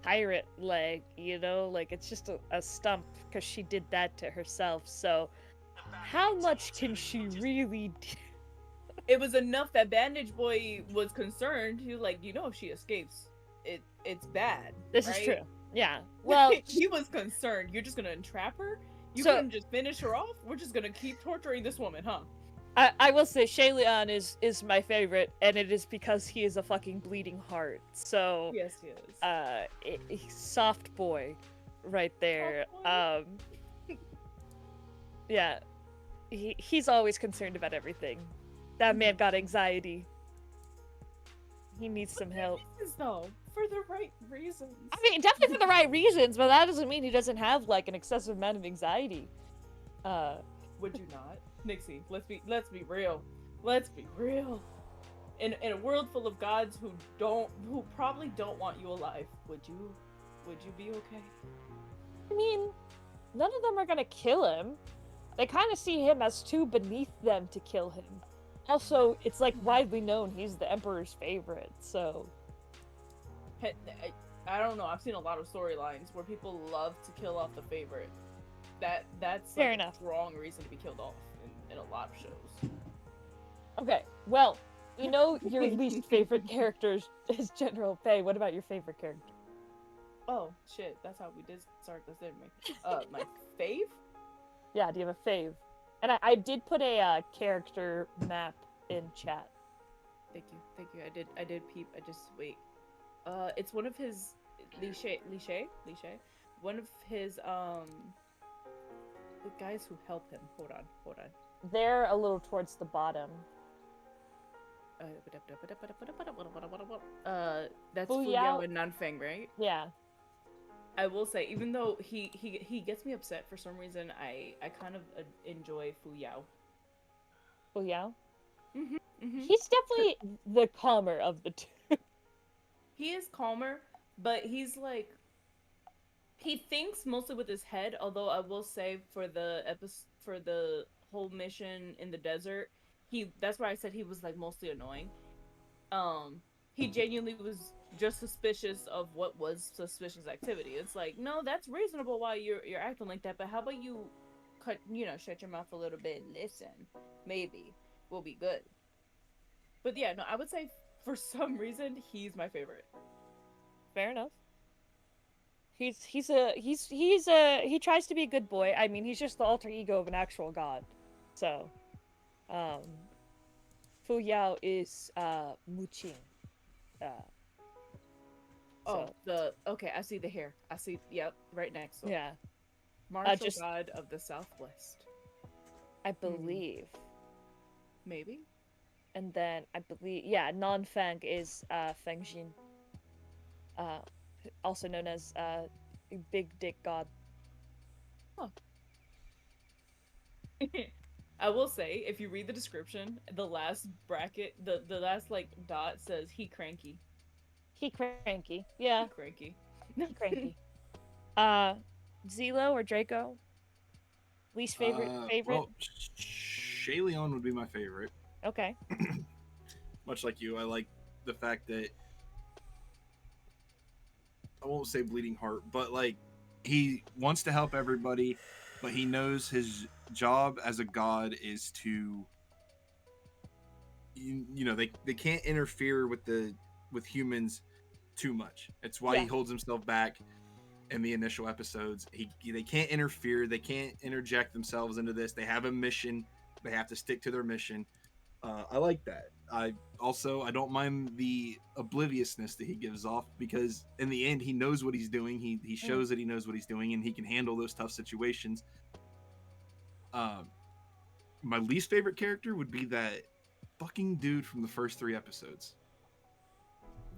pirate leg, you know, like it's just a stump because she did that to herself. So, how much can she really do? It was enough that Bandage Boy was concerned. He was like, if she escapes, it's bad. This right? is true. Yeah. Well, he was concerned. You're just gonna entrap her? You So- couldn't just finish her off? We're just gonna keep torturing this woman, huh? I will say Shay Leon is my favorite, and it is because he is a fucking bleeding heart. So, Yes, he is. soft boy, right there. Soft Yeah, he's always concerned about everything. That man got anxiety. He needs some help. Though, for the right reasons. I mean, definitely for the right reasons, but that doesn't mean he doesn't have like an excessive amount of anxiety. Would you not, Nixie? Let's be real. Let's be real. In a world full of gods who probably don't want you alive, would you be okay? I mean, none of them are gonna kill him. They kind of see him as too beneath them to kill him. Also, it's like widely known he's the Emperor's favorite, so. I don't know. I've seen a lot of storylines where people love to kill off the favorite. That's Fair like enough. a wrong reason to be killed off in a lot of shows. Okay, well, you know your least favorite character is General Pei. What about your favorite character? Oh shit, that's how we did start this, didn't we? My fave? Yeah, do you have a fave? And I did put a character map in chat. Thank you. I did peep. I just wait. It's one of his Li one of his the guys who help him. Hold on. They're a little towards the bottom. That's Fu Fu Yao. Yao and Nanfeng, right? Yeah. I will say, even though he gets me upset for some reason, I kind of enjoy Fu Yao. Fu Yao? Mm-hmm. He's definitely the calmer of the two. He is calmer, but he's like, he thinks mostly with his head. Although I will say, for the whole mission in the desert, that's why I said he was like mostly annoying. He genuinely was just suspicious of what was suspicious activity. It's like, no, that's reasonable why you're acting like that, but how about you shut your mouth a little bit and listen? Maybe we'll be good. But yeah, no, I would say for some reason he's my favorite. Fair enough. He tries to be a good boy. I mean, he's just the alter ego of an actual god. So, Fu Yao is Muqing. Okay, I see the hair. I see, yep, right next. So. Yeah. Martial god of the Southwest. I believe. Maybe. And then I believe, yeah, Nanfeng is Feng Jin. Also known as Big Dick God. Huh. I will say, if you read the description, the last bracket, the last like dot says he cranky. He cranky. Yeah. He cranky. He cranky. Zelo or Draco? Least favorite? Well, Shay Leon would be my favorite. Okay. Much like you, I like the fact that I won't say bleeding heart, but like he wants to help everybody, but he knows his job as a god is to you know they can't interfere with humans too much. It's why he holds himself back in the initial episodes. They can't interfere, they can't interject themselves into this. They have a mission, they have to stick to their mission. I like that. I don't mind the obliviousness that he gives off, because in the end he knows what he's doing. He shows that he knows what he's doing, and he can handle those tough situations. My least favorite character would be that fucking dude from the first 3 episodes.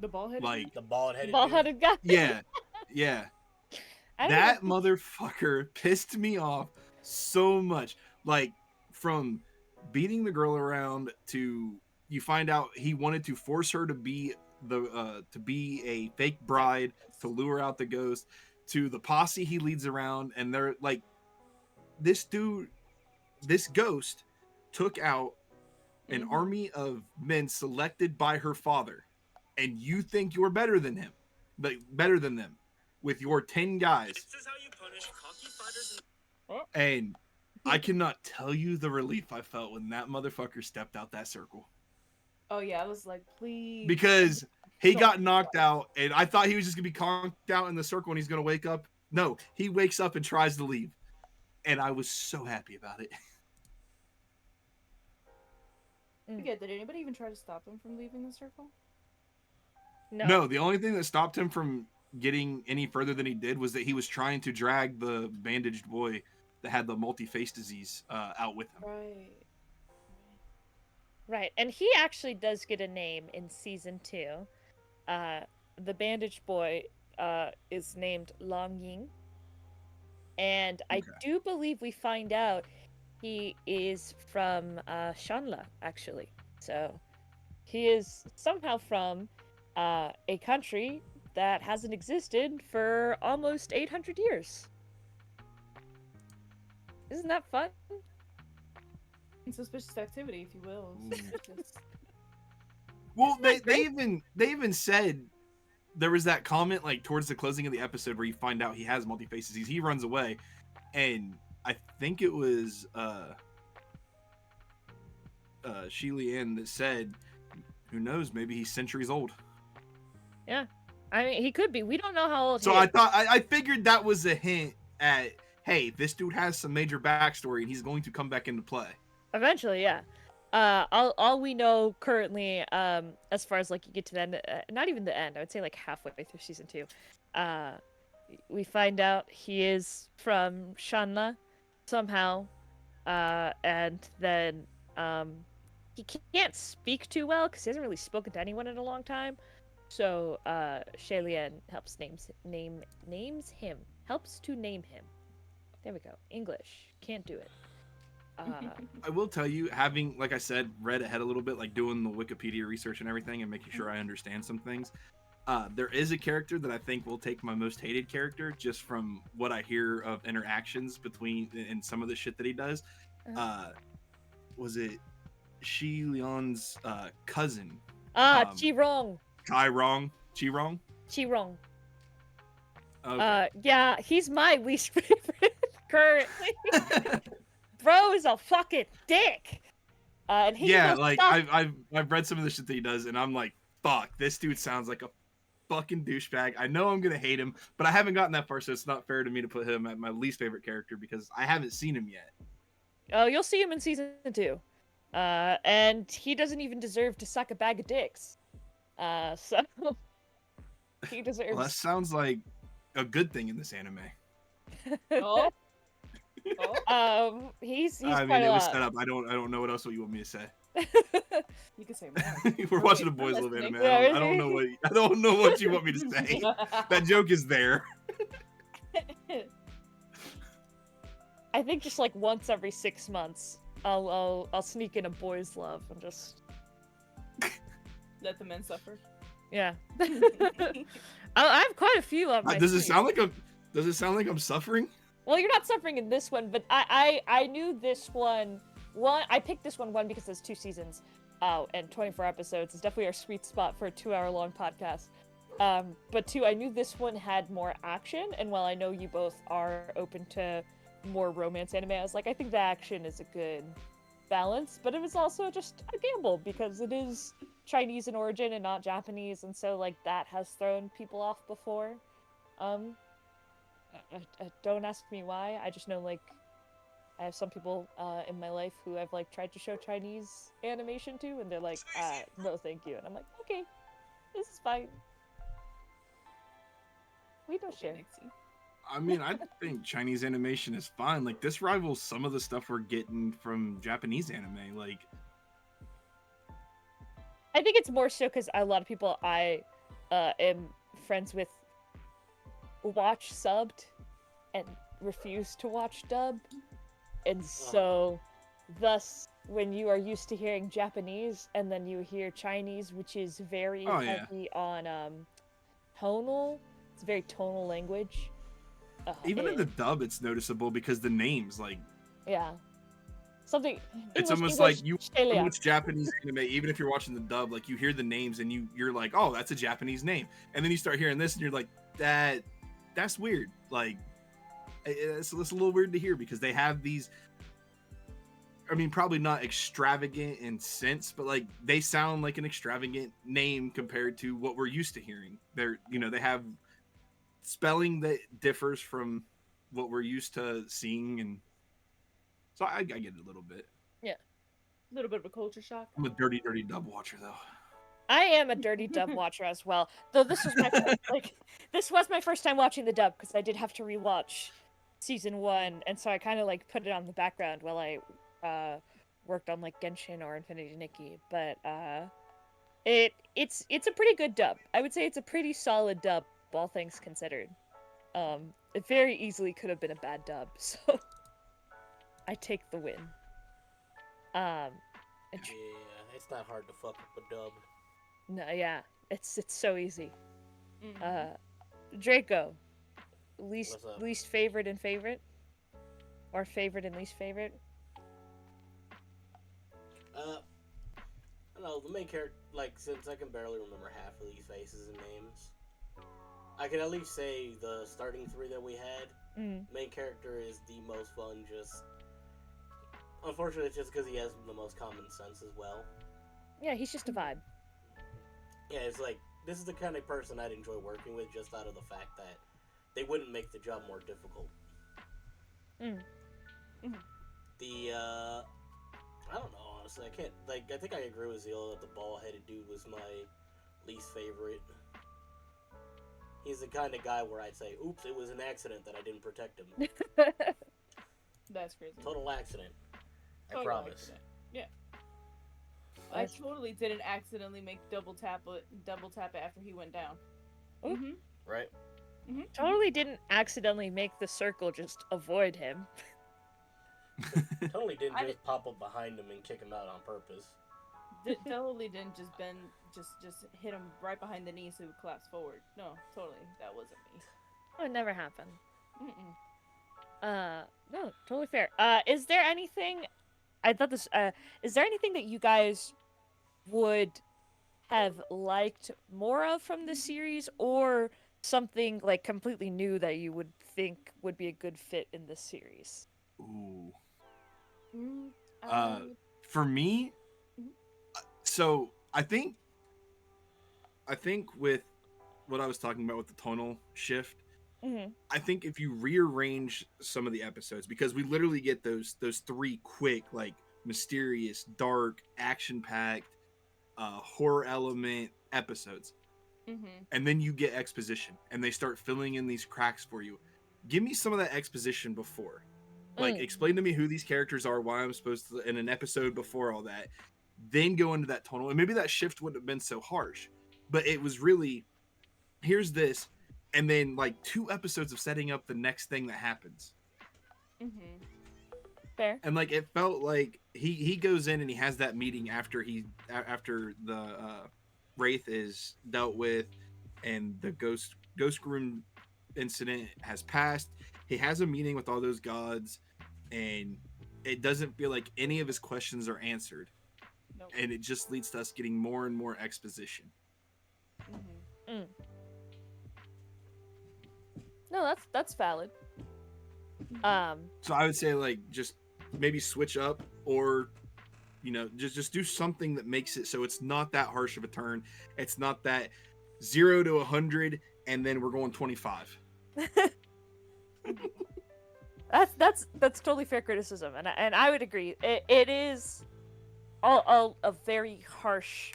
The bald-headed Like The bald-headed Bald-headed guy. yeah. I don't That know. motherfucker pissed me off so much. Like, from beating the girl around to you find out he wanted to force her to be a fake bride to lure out the ghost, to the posse he leads around, and they're like, this ghost took out an army of men selected by her father, and you think you're better than him, better than them, with your 10 guys. This is how you punish cocky fighters. And I cannot tell you the relief I felt when that motherfucker stepped out that circle. Oh yeah, I was like, please. Because he got knocked out, and I thought he was just gonna be conked out in the circle and he's gonna wake up. No, he wakes up and tries to leave. And I was so happy about it. Yeah, did anybody even try to stop him from leaving the circle? No, the only thing that stopped him from getting any further than he did was that he was trying to drag the bandaged boy that had the multi-face disease out with him. Right, and he actually does get a name in season 2. The bandaged boy is named Long Ying, and I do believe we find out he is from Shanla, actually. So he is somehow from a country that hasn't existed for almost 800 years. Isn't that fun? Suspicious activity, if you will. Well, they even said there was that comment like towards the closing of the episode where you find out he has multi-face disease. He runs away, and I think it was Shi Lian that said, "Who knows? Maybe he's centuries old." Yeah, I mean he could be. We don't know how old. So he is. I figured that was a hint at, hey, this dude has some major backstory and he's going to come back into play. Eventually, yeah. All we know currently, as far as like you get to the end, not even the end, I would say like halfway through season 2, we find out he is from Shanla somehow, and then he can't speak too well because he hasn't really spoken to anyone in a long time. So Shay Lian helps names him, helps to name him. There we go. English can't do it. I will tell you, having, like I said, read ahead a little bit, like doing the Wikipedia research and everything and making sure I understand some things, there is a character that I think will take my most hated character just from what I hear of interactions between and some of the shit that he does. Was it Shi Lian's cousin? Chi-Rong. Chi-Rong? Okay. Yeah, he's my least favorite currently. Bro is a fucking dick. And he like I've read some of the shit that he does, and I'm like, fuck, this dude sounds like a fucking douchebag. I know I'm gonna hate him, but I haven't gotten that far, so it's not fair to me to put him at my least favorite character because I haven't seen him yet. Oh, you'll see him in season 2. And he doesn't even deserve to suck a bag of dicks. So he deserves. Well, that sounds like a good thing in this anime. Oh. He's I quite mean, a it was lot. set up. I don't know what else you want me to say. You can say more. We're watching a boys' love anime. Yeah, I don't know what you want me to say. That joke is there. I think just like once every 6 months, I'll sneak in a boys' love and just Let the men suffer. yeah. I have quite a few on my. Does it screen. sound like I'm suffering? Well, you're not suffering in this one, but I knew this one. I picked this one because there's 2 seasons, and 24 episodes. It's definitely our sweet spot for a 2-hour-long podcast. But 2, I knew this one had more action, and while I know you both are open to more romance anime, I was like, I think the action is a good balance, but it was also just a gamble because it is Chinese in origin and not Japanese, and so like that has thrown people off before. Don't ask me why. I just know like I have some people in my life who I've like tried to show Chinese animation to, and they're like, no, thank you, and I'm like, okay, this is fine. We don't share. I mean, I think Chinese animation is fine. Like, this rivals some of the stuff we're getting from Japanese anime. Like, I think it's more so because a lot of people I am friends with watch subbed and refuse to watch dubbed. And so, thus, when you are used to hearing Japanese and then you hear Chinese, which is very heavy on tonal, it's very tonal language. even in the dub, it's noticeable because the names, like, yeah, something. It's almost like you watch Japanese anime, even if you're watching the dub, like you hear the names and you're like, oh, that's a Japanese name, and then you start hearing this and you're like, that's weird. Like, it's a little weird to hear because they have these. I mean, probably not extravagant in sense, but like they sound like an extravagant name compared to what we're used to hearing. They have spelling that differs from what we're used to seeing, and so I get it a little bit. Yeah, a little bit of a culture shock. I'm a dirty dub watcher though. I am a dirty dub watcher as well. Though this was my first time watching the dub because I did have to rewatch season 1, and so I kind of like put it on the background while I worked on like Genshin or Infinity Nikki. But it's a pretty good dub. I would say it's a pretty solid dub, all things considered. It very easily could have been a bad dub, so I take the win. Yeah, it's not hard to fuck up a dub. No, yeah, it's so easy. Draco, least favorite and favorite, or favorite and least favorite. I don't know, the main character, like, since I can barely remember half of these faces and names, I can at least say the starting 3 that we had, main character is the most fun, just, unfortunately, it's just because he has the most common sense as well. Yeah, he's just a vibe. Yeah, it's like, this is the kind of person I'd enjoy working with just out of the fact that they wouldn't make the job more difficult. I don't know, honestly. I think I agree with Zeal that the bald-headed dude was my least favorite. He's the kind of guy where I'd say, oops, it was an accident that I didn't protect him. That's crazy. Total accident. I Total promise. Accident. Yeah. I totally didn't accidentally make double tap it after he went down. Right? Totally didn't accidentally make the circle just avoid him. Totally didn't just pop up behind him and kick him out on purpose. Totally didn't just hit him right behind the knee so he would collapse forward. No, totally, that wasn't me. Oh, it never happened. No, totally fair. Is there anything? I thought this. Is there anything that you guys would have liked more of from this series, or something like completely new that you would think would be a good fit in this series? Ooh. For me, so I think with what I was talking about with the tonal shift, I think if you rearrange some of the episodes, because we literally get those 3 quick, like, mysterious, dark, action-packed, horror element episodes, and then you get exposition, and they start filling in these cracks for you. Give me some of that exposition before. Like, explain to me who these characters are, why I'm supposed to, in an episode before all that. Then go into that tonal. And maybe that shift wouldn't have been so harsh. But it was really, here's this, and then, like, 2 episodes of setting up the next thing that happens. Fair. And, like, it felt like he goes in and he has that meeting after the Wraith is dealt with and the ghost room incident has passed. he has a meeting with all those gods, and it doesn't feel like any of his questions are answered, Nope. and it just leads to us getting more and more exposition. Mm-hmm. No, that's valid. So I would say like just maybe switch up, or just do something that makes it so it's not that harsh of a turn. It's not that 0 to 100 and then we're going 25. That's totally fair criticism, and I would agree. It is a very harsh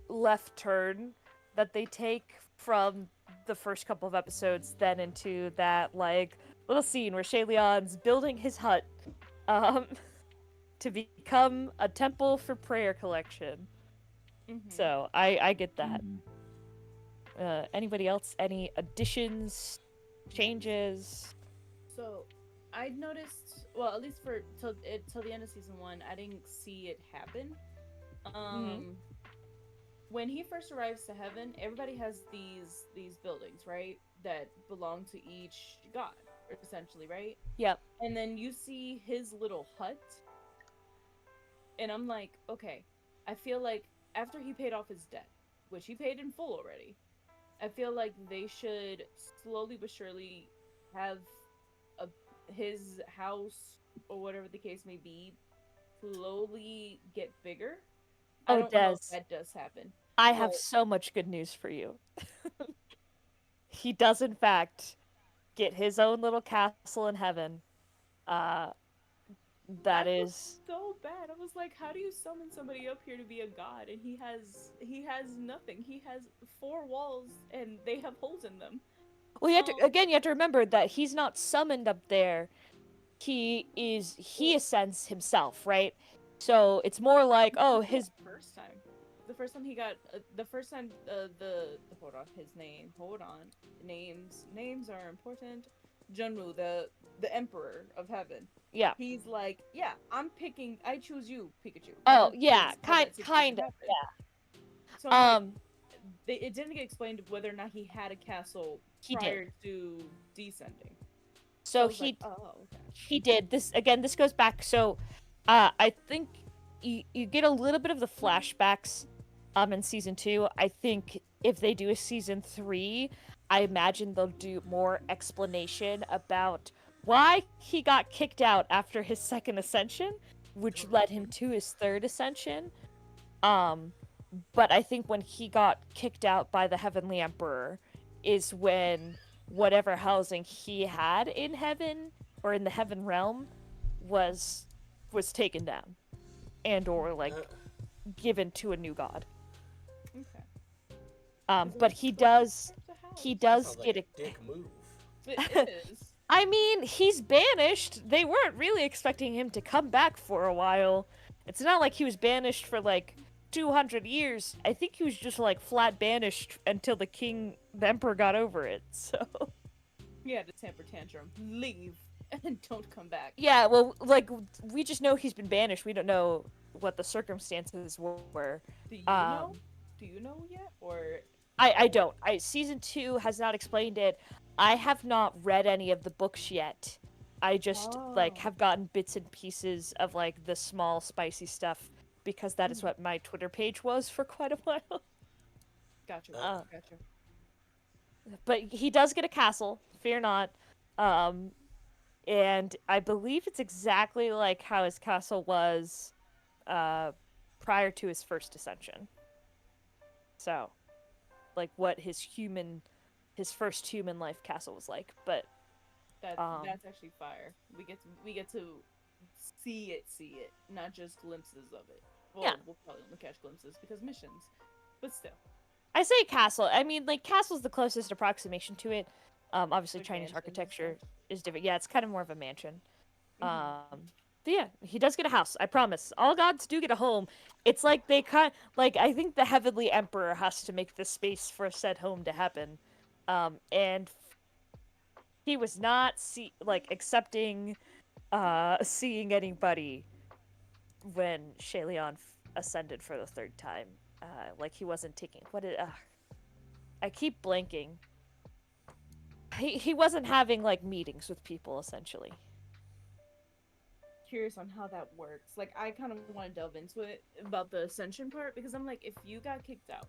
left turn that they take from the first couple of episodes, then into that like little scene where Shayleon's building his hut, to become a temple for prayer collection. Mm-hmm. So I get that. Anybody else? Any additions, changes? So, I noticed, well, at least for till the end of season 1, I didn't see it happen. When he first arrives to heaven, everybody has these buildings, right, that belong to each god, essentially, right? Yep. And then you see his little hut, and I'm like, okay, I feel like after he paid off his debt, which he paid in full already, I feel like they should slowly but surely have his house, or whatever the case may be, slowly get bigger. I Oh, don't know if Des, that does happen. I have But- so much good news for you. He does, in fact, get his own little castle in heaven. That I feel is. so bad. I was like, how do you summon somebody up here to be a god, and he has nothing. He has 4 walls, and they have holes in them. Well, you have to remember that he's not summoned up there. He ascends himself, right? So it's more like, oh, his first time. The first time he got the first time the hold on, his name. Hold on. Names are important. Junmu, the emperor of heaven. yeah. He's like, yeah, I choose you, Pikachu. Oh, That yeah, is how that situation kind of, happened. yeah. So I'm like, it didn't get explained whether or not he had a castle He prior to descending. So I was like, oh, okay. he did this again. This goes back. So, I think you get a little bit of the flashbacks, in season 2. I think if they do a season 3, I imagine they'll do more explanation about why he got kicked out after his second ascension, which led him to his third ascension. But I think when he got kicked out by the Heavenly Emperor is when whatever housing he had in heaven or in the heaven realm was taken down and or like given to a new god. Okay. But he does Sounds get like a dick move. It is. I mean, he's banished. They weren't really expecting him to come back for a while. It's not like he was banished for like 200 years. I think he was just like flat banished until the emperor got over it. So He had a temper tantrum. Leave and don't come back. yeah, well, like we just know he's been banished. We don't know what the circumstances were. Do you know? Do you know yet? Or I don't. Season 2 has not explained it. I have not read any of the books yet. I just like have gotten bits and pieces of like the small spicy stuff because that is what my Twitter page was for quite a while. Gotcha. Gotcha. But he does get a castle, fear not. And I believe it's exactly like how his castle was prior to his first ascension. So, like what his first human life castle was like. But That's actually fire. We get to see it, not just glimpses of it. Well, Yeah. We'll probably only catch glimpses because missions, but still. I say castle. I mean, like castle's the closest approximation to it. Obviously, Like Chinese mansions and architecture stuff. is different. Yeah, it's kind of more of a mansion. Mhm. But yeah, he does get a house. I promise. All gods do get a home. It's like they like I think the Heavenly Emperor has to make the space for said home to happen, and he was not accepting, seeing anybody when Shayleon ascended for the third time. Like he wasn't taking I keep blanking. he wasn't having like meetings with people essentially. Curious on how that works. Like, I kind of want to delve into it about the ascension part because I'm like, if you got kicked out,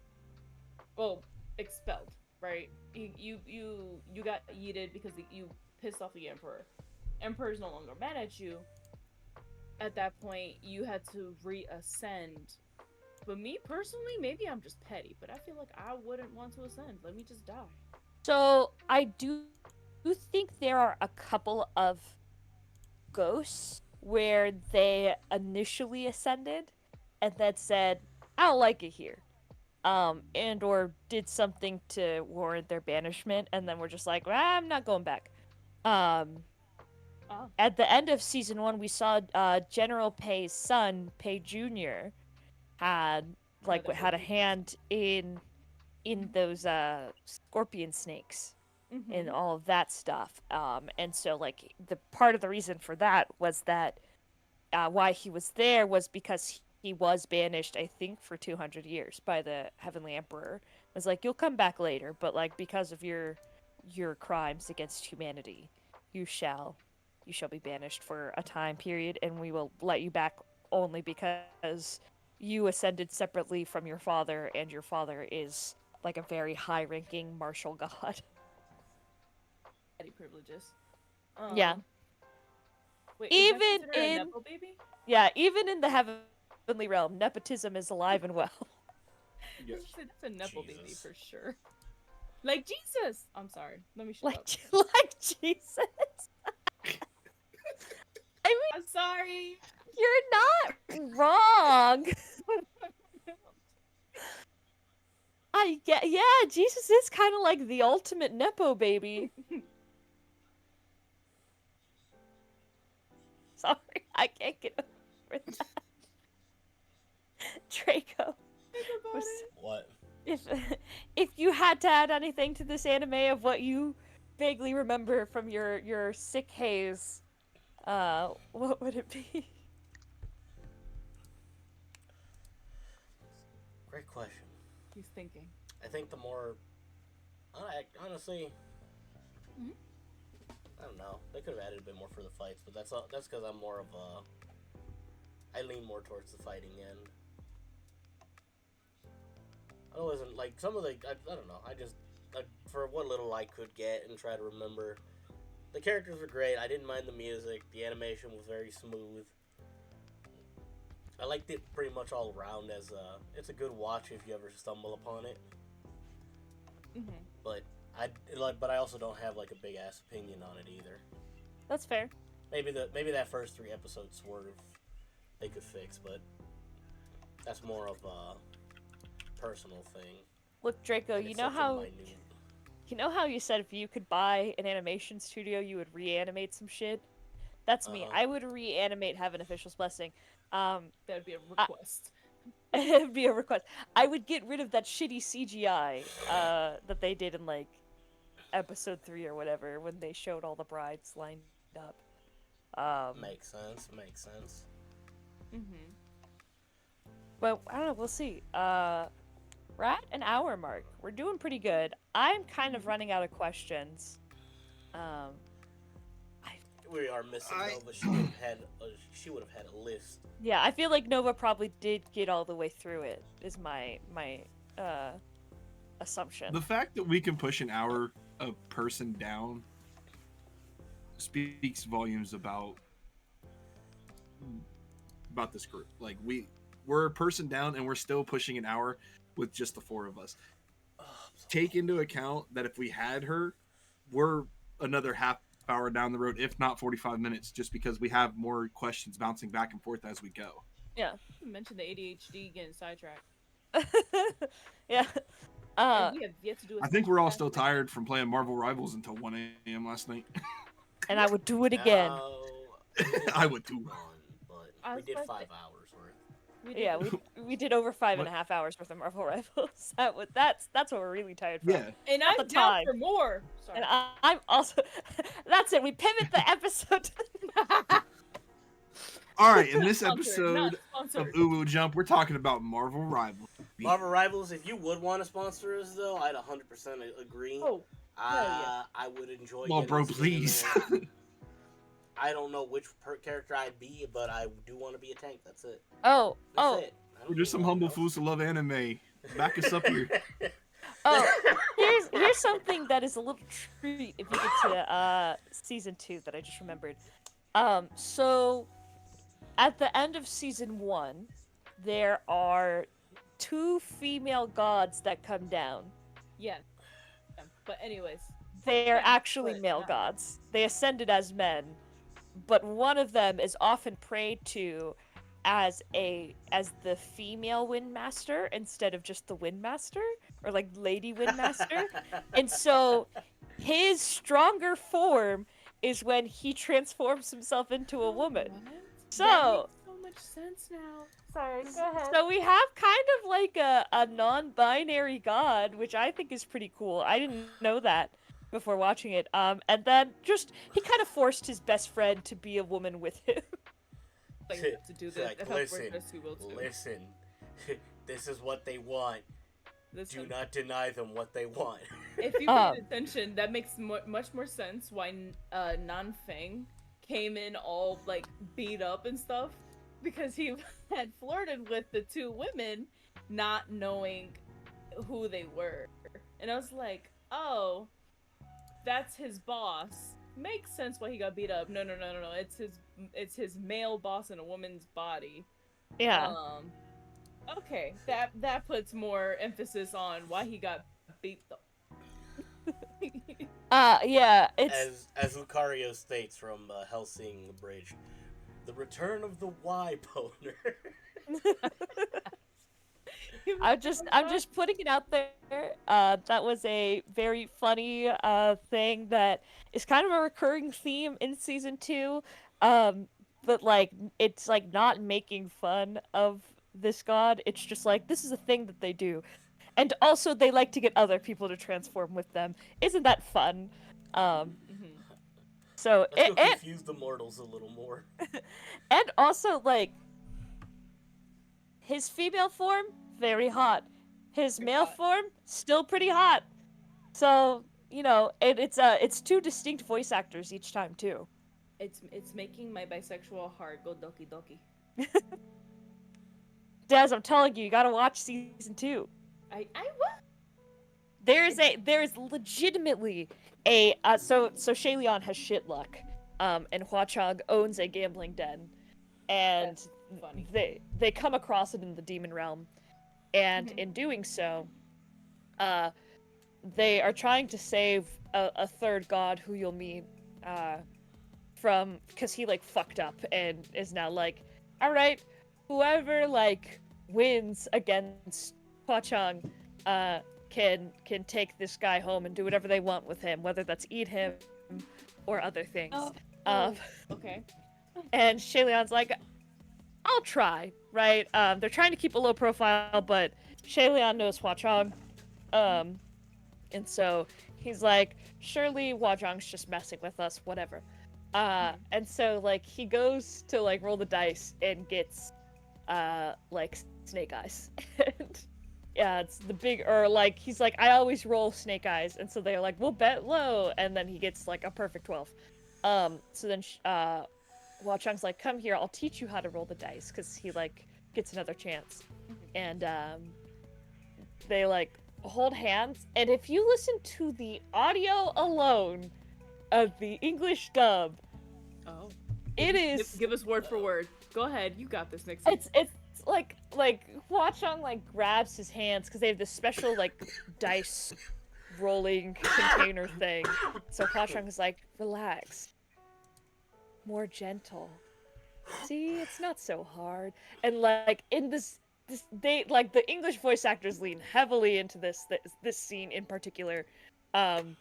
well, expelled, right? You got yeeted because you pissed off the emperor. Emperor's no longer mad at you. At that point, you had to reascend. But me personally, maybe I'm just petty, but I feel like I wouldn't want to ascend. Let me just die. So I do think there are a couple of ghosts where they initially ascended and then said, I don't like it here. And or did something to warrant their banishment, and then we're just like, I'm not going back. At the end of season 1, we saw General Pei's son, Pei Jr., had had a hand in those scorpion snakes and all of that stuff. And so like the part of the reason for that was that why he was there was because he was banished, I think, for 200 years by the Heavenly Emperor. It was like, you'll come back later, but like because of your crimes against humanity, you shall be banished for a time period, and we will let you back only because you ascended separately from your father, and your father is like a very high-ranking martial god. Petty privileges. Yeah. Wait, even is that considered in a Nepo baby? yeah, even in the heavenly realm, nepotism is alive and well. Yes. That's a Nepo baby Jesus. for sure. Like Jesus. I'm sorry. Let me shut like up. like Jesus. I mean, I'm sorry. you're not wrong. Yeah, Jesus is kind of like the ultimate nepo baby. Sorry, I can't get over that. Draco. Think about it. What? If you had to add anything to this anime of what you vaguely remember from your sick haze, what would it be? Great question. He's thinking. I think the more, honestly, I don't know. They could have added a bit more for the fights, but that's because I'm more of a. I lean more towards the fighting end. I wasn't like some of the. I don't know. For what little I could get and try to remember, the characters were great. I didn't mind the music. The animation was very smooth. I liked it pretty much all around. It's a good watch if you ever stumble upon it. But I also don't have like a big ass opinion on it either. That's fair. Maybe that first 3 episodes swerve they could fix, but that's more of a personal thing. Look, Draco, you know how you said if you could buy an animation studio, you would reanimate some shit? That's me. I would reanimate Heaven Official's Blessing. That would be a request. It'd be a request. I would get rid of that shitty CGI that they did in like episode 3 or whatever when they showed all the brides lined up. Makes sense. But I don't know. We'll see. We're at an hour mark. We're doing pretty good. I'm kind of running out of questions. We are missing Nova. She would have had a list. Yeah, I feel like Nova probably did get all the way through it. Is my assumption. The fact that we can push an hour a person down speaks volumes about this group. Like we're a person down and we're still pushing an hour with just the 4 of us. Take into account that if we had her, we're another half hour down the road, if not 45 minutes, just because we have more questions bouncing back and forth as we go. Yeah. You mentioned the ADHD getting sidetracked. Yeah. We have yet to do I think we're all still tired from playing Marvel Rivals until 1 a.m. last night. And I would do it again. No, I would too. But we did 5 hours worth. Yeah, we did over 5.5 hours worth of Marvel Rivals. That's what we're really tired from. Yeah. And At I'm the down time. for more. Sorry. And I'm also. That's it. We pivot the episode. All right, in this Sponsored, episode not of sponsored. UwU Jump, we're talking about Marvel Rivals. Marvel Rivals, if you would want to sponsor us, though, I'd 100% agree. Oh, I would enjoy. Oh, getting bro, skin in please. there. I don't know which character I'd be, but I do want to be a tank. That's it. Oh, That's oh, it. I We're don't just need some humble anything fools who love anime. Back us up here. oh. Here's something that is a little treat if you get to season 2 that I just remembered. So at the end of season 1, there are 2 female gods that come down. Yeah. But anyways. They are Yeah, actually but male not- gods. They ascended as men, but one of them is often prayed to as the female windmaster instead of just the windmaster or like lady windmaster. And so his stronger form is when he transforms himself into a woman. What? So That makes so much sense now. sorry, go ahead. So we have kind of like a non-binary god, which I think is pretty cool. I didn't know that before watching it. And then just he kind of forced his best friend to be a woman with him. Like, you have to do this. Like, That's how listen, Fortress you will too. listen. This is what they want. Listen, Do not deny them what they want. if you paid attention, that makes much more sense why Nanfeng came in all like beat up and stuff, because he had flirted with the 2 women, not knowing who they were, and I was like, oh, that's his boss. Makes sense why he got beat up. No. It's his male boss in a woman's body. Yeah. Okay, that puts more emphasis on why he got beat though. Yeah, it's As Lucario states from Helsing Bridge, the return of the Y boner. I'm just putting it out there. That was a very funny thing that is kind of a recurring theme in season 2. But like it's like not making fun of this god. It's just like this is a thing that they do. And also they like to get other people to transform with them. Isn't that fun? So Let's go confuse the mortals a little more. and also like his female form, very hot. His male form, still pretty hot. So, you know, it's 2 distinct voice actors each time too. It's making my bisexual heart go doki doki. Daz, I'm telling you, you gotta watch season 2. I will. There is legitimately a so Shayleon has shit luck, and Hwa-Chang owns a gambling den, and That's funny. they come across it in the demon realm, and in doing so, they are trying to save a 3rd god who you'll meet, from because he like fucked up and is now like, all right, whoever like wins against Hwa-Chang, can take this guy home and do whatever they want with him, whether that's eat him or other things. Okay. And Shayleon's like, I'll try, right? They're trying to keep a low profile, but Shayleon knows Hwa-Chang. And so he's like, surely Hwa-Chang's just messing with us, whatever. And so like he goes to like roll the dice and gets like snake eyes. And yeah, it's the big, or like he's like, I always roll snake eyes, and so they're like, we'll bet low, and then he gets like a perfect 12. So then Hwa-Chang's like, come here, I'll teach you how to roll the dice, because he like gets another chance. And they like hold hands, and if you listen to the audio alone of the English dub, it is Give us word for word. Go ahead, you got this, Nixie. it's like Hwa-Chang like grabs his hands because they have this special like dice rolling container thing. So Hwa-Chang is like, relax, more gentle. See, it's not so hard. And like in this they like the English voice actors lean heavily into this scene in particular, and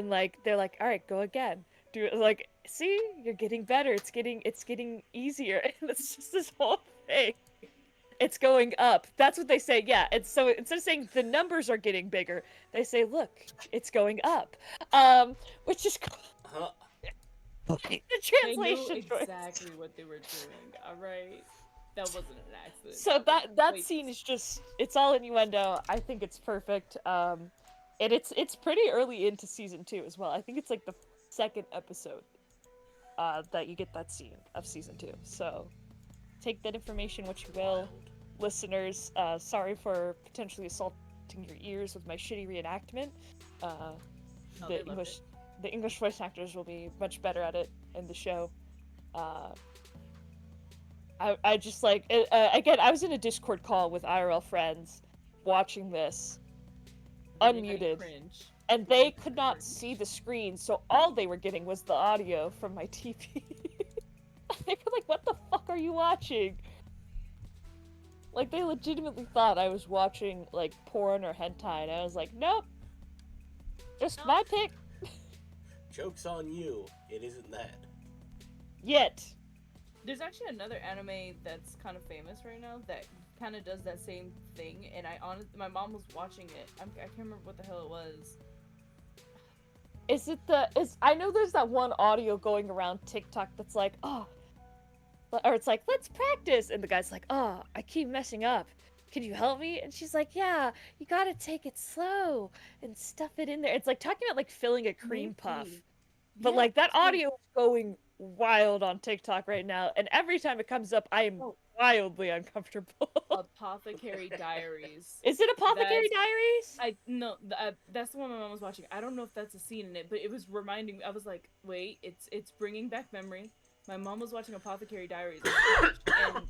like they're like, all right, go again. Do like, see, you're getting better. It's getting easier. And it's just this whole thing. It's going up. That's what they say. Yeah. It's so instead of saying the numbers are getting bigger, they say, look, it's going up. Which is the translation They knew choice. exactly what they were doing. All right, that wasn't an accident. So that scene is just, it's all innuendo. I think it's perfect. And it's pretty early into season 2 as well. I think it's like the second episode that you get that scene of season 2. So take that information what you will. Listeners, sorry for potentially assaulting your ears with my shitty reenactment. they loved The English voice actors will be much better at it in the show. I just like again. I was in a Discord call with IRL friends, watching this, unmuted, Cringe. and they could not see the screen, so all they were getting was the audio from my TV. They were like, "What the fuck are you watching?" Like they legitimately thought I was watching like porn or hentai, and I was like, "Nope, just my pick." Joke's on you. It isn't that. Yet. There's actually another anime that's kind of famous right now that kind of does that same thing, and my mom was watching it. I can't remember what the hell it was. I know there's that one audio going around TikTok that's like, oh, or it's like, let's practice, and the guy's like, oh, I keep messing up. Can you help me? And she's like, yeah, you gotta take it slow and stuff it in there. It's like talking about like filling a cream puff. But Yeah, like that so- audio is going wild on TikTok right now, and every time it comes up, I am wildly uncomfortable. Apothecary Diaries. Is it Apothecary Diaries? That's the one my mom was watching. I don't know if that's a scene in it, but it was reminding me. I was like, wait, it's bringing back memory. My mom was watching Apothecary Diaries, and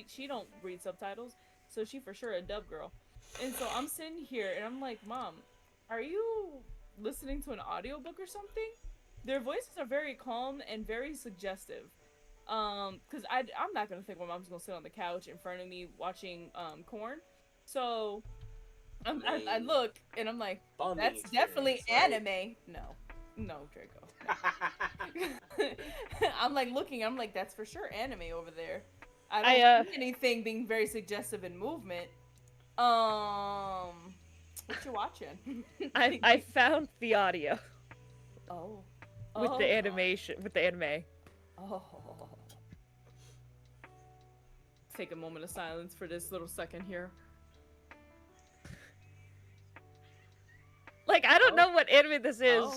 she don't read subtitles, so she for sure a dub girl. And so I'm sitting here and I'm like, Mom, are you listening to an audiobook or something? Their voices are very calm and very suggestive. Cause I'm not gonna think my mom's gonna sit on the couch in front of me watching Corn. So I look and I'm like, that's definitely anime. No, Draco. No. I'm like looking. I'm like, that's for sure anime over there. I don't see anything being very suggestive in movement. What you watching? I found the audio. Oh. With the animation, with the anime. Oh. Take a moment of silence for this little second here. Like, I don't know what anime this is. Oh.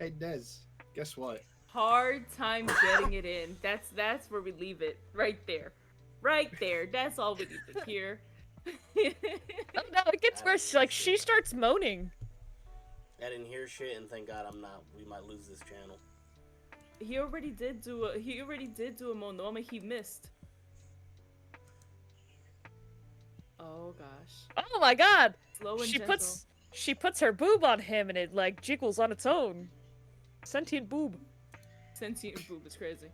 Hey, Des, guess what? Hard time getting it in. That's where we leave it. Right there. Right there. That's all we need to hear. Oh no, it gets worse. Like, she starts moaning. I didn't hear shit, and thank God I'm not. We might lose this channel. He already did do a monoma. He missed. Oh gosh. Oh my god! Slow and gentle. She puts her boob on him, and it like jiggles on its own. Sentient boob. Sentient boob is crazy.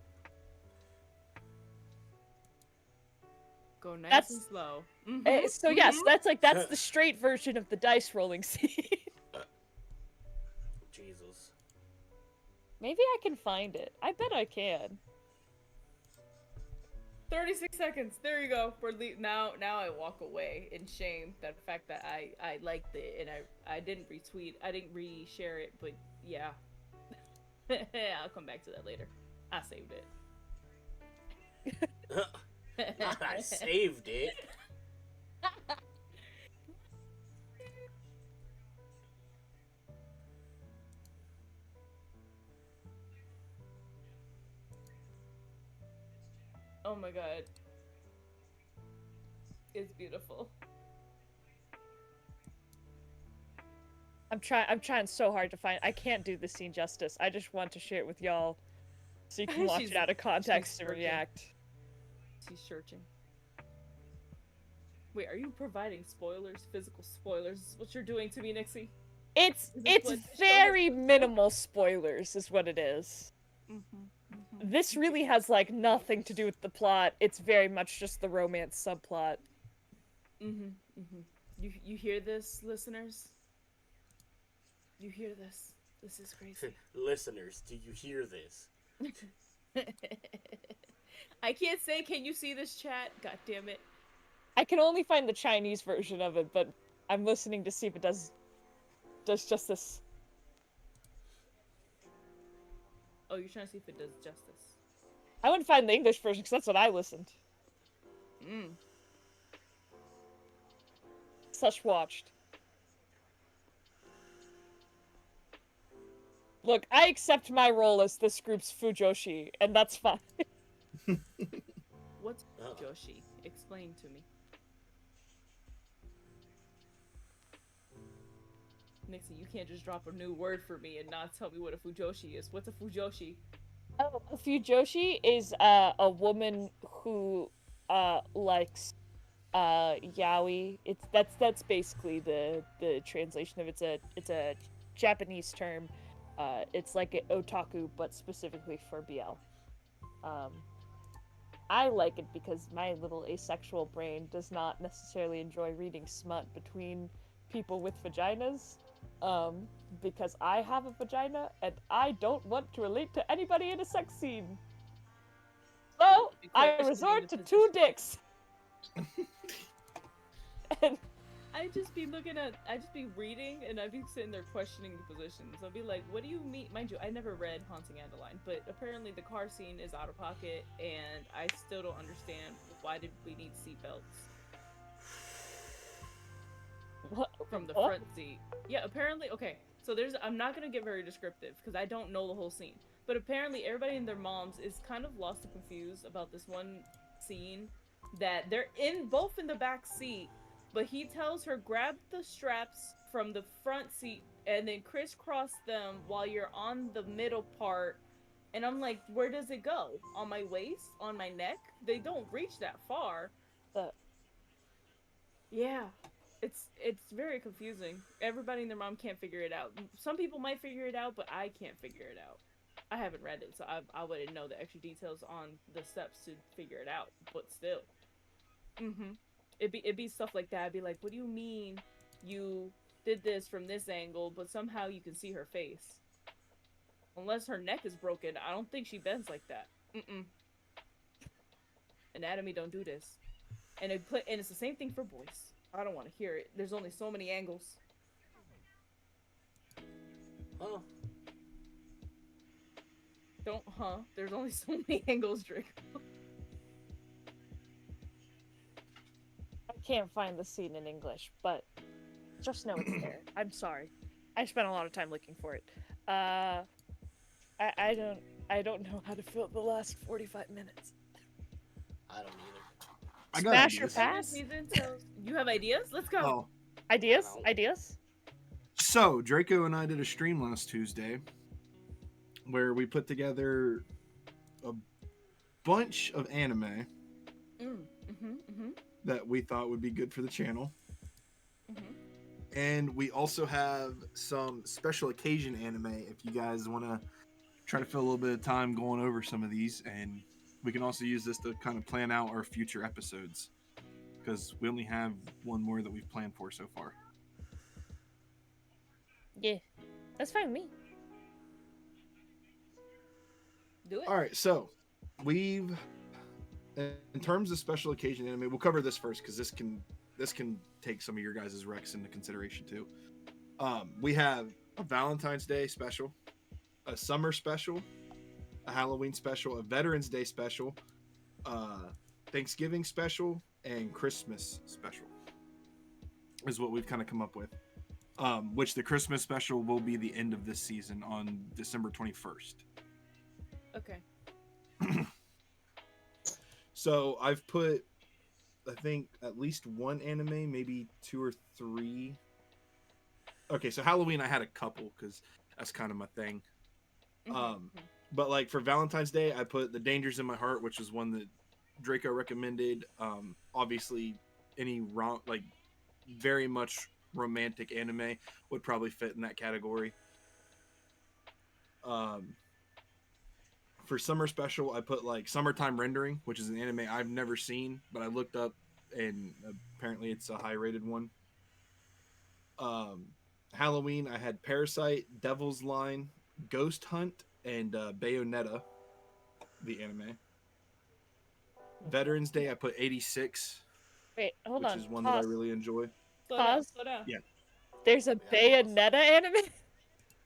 Go nice and slow. So yes, that's the straight version of the dice rolling scene. Jesus. Maybe I can find it. I bet I can. 36 seconds. There you go. Now I walk away in shame that the fact that I liked it and I didn't retweet. I didn't reshare it, but yeah. I'll come back to that later. I saved it. I saved it. Oh my god. It's beautiful. I'm trying so hard to find. I can't do this scene justice. I just want to share it with y'all, so you can watch it out of context and react. She's searching. Wait, are you providing spoilers? Physical spoilers? Is what you're doing to me, Nixie? It's very minimal spoilers, is what it is. This really has like nothing to do with the plot. It's very much just the romance subplot. You hear this, listeners? You hear this? This is crazy. Listeners, do you hear this? I can't say, can you see this chat? God damn it. I can only find the Chinese version of it, but I'm listening to see if it does justice. Oh, you're trying to see if it does justice. I wouldn't find the English version because that's what I listened. / watched. Look, I accept my role as this group's Fujoshi, and that's fine. What's Oh. Joshi? Explain to me. Nixie, you can't just drop a new word for me and not tell me what a Fujoshi is. What's a Fujoshi? Oh, a Fujoshi is a woman who likes yaoi. That's basically the translation of it's a Japanese term. It's like an otaku but specifically for BL. Um I like it because my little asexual brain does not necessarily enjoy reading smut between people with vaginas. Because I have a vagina and I don't want to relate to anybody in a sex scene. So Be I questioning resort the to position. 2 dicks. And I just be reading and I'd be sitting there questioning the positions. I'll be like, what do you mean? Mind you, I never read Haunting Adeline, but apparently the car scene is out of pocket and I still don't understand why did we need seatbelts what? from the What? front seat. Yeah, apparently, okay, so I'm not gonna get very descriptive because I don't know the whole scene, but apparently everybody and their moms is kind of lost and confused about this one scene that they're both in the back seat, but he tells her grab the straps from the front seat and then crisscross them while you're on the middle part. And I'm like, where does it go? On my waist? On my neck? They don't reach that far. The Yeah. It's very confusing. Everybody and their mom can't figure it out. Some people might figure it out, but I can't figure it out. I haven't read it, so I wouldn't know the extra details on the steps to figure it out. But still, it'd be stuff like that. I'd be like, what do you mean you did this from this angle, but somehow you can see her face? Unless her neck is broken, I don't think she bends like that. Anatomy don't do this. And it's the same thing for boys. I don't want to hear it. There's only so many angles. Oh, There's only so many angles, Draco. I can't find the scene in English, but just know it's there. I'm sorry. I spent a lot of time looking for it. I don't know how to fill the last 45 minutes. I don't either. I got Smash or ideas. pass? You have ideas? Let's go. Oh, Ideas? No. Ideas? so Draco and I did a stream last Tuesday where we put together a bunch of anime that we thought would be good for the channel. And we also have some special occasion anime if you guys want to try to fill a little bit of time going over some of these. And we can also use this to kind of plan out our future episodes because we only have one more that we've planned for so far. Yeah. That's fine with me. Do it. All right, so we've, in terms of special occasion anime, we'll cover this first because this can take some of your guys' recs into consideration too. We have a Valentine's Day special, a summer special, a Halloween special, a Veterans Day special, Thanksgiving special, and Christmas special is what we've kind of come up with. Which the Christmas special will be the end of this season on December 21st. Okay. So I've put, I think, at least one anime, maybe 2 or 3. Okay, so Halloween I had a couple because that's kind of my thing. But like for Valentine's Day, I put The Dangers in My Heart, which is one that Draco recommended. Obviously, any like very much romantic anime would probably fit in that category. For summer special, I put like Summertime Rendering, which is an anime I've never seen, but I looked up and apparently it's a high rated one. Halloween, I had Parasite, Devil's Line, Ghost Hunt, and Bayonetta, the anime. Veterans Day, I put 86, Wait, hold which on. is one that I really enjoy. Pause. Slow down. Yeah. There's a Bayonetta anime?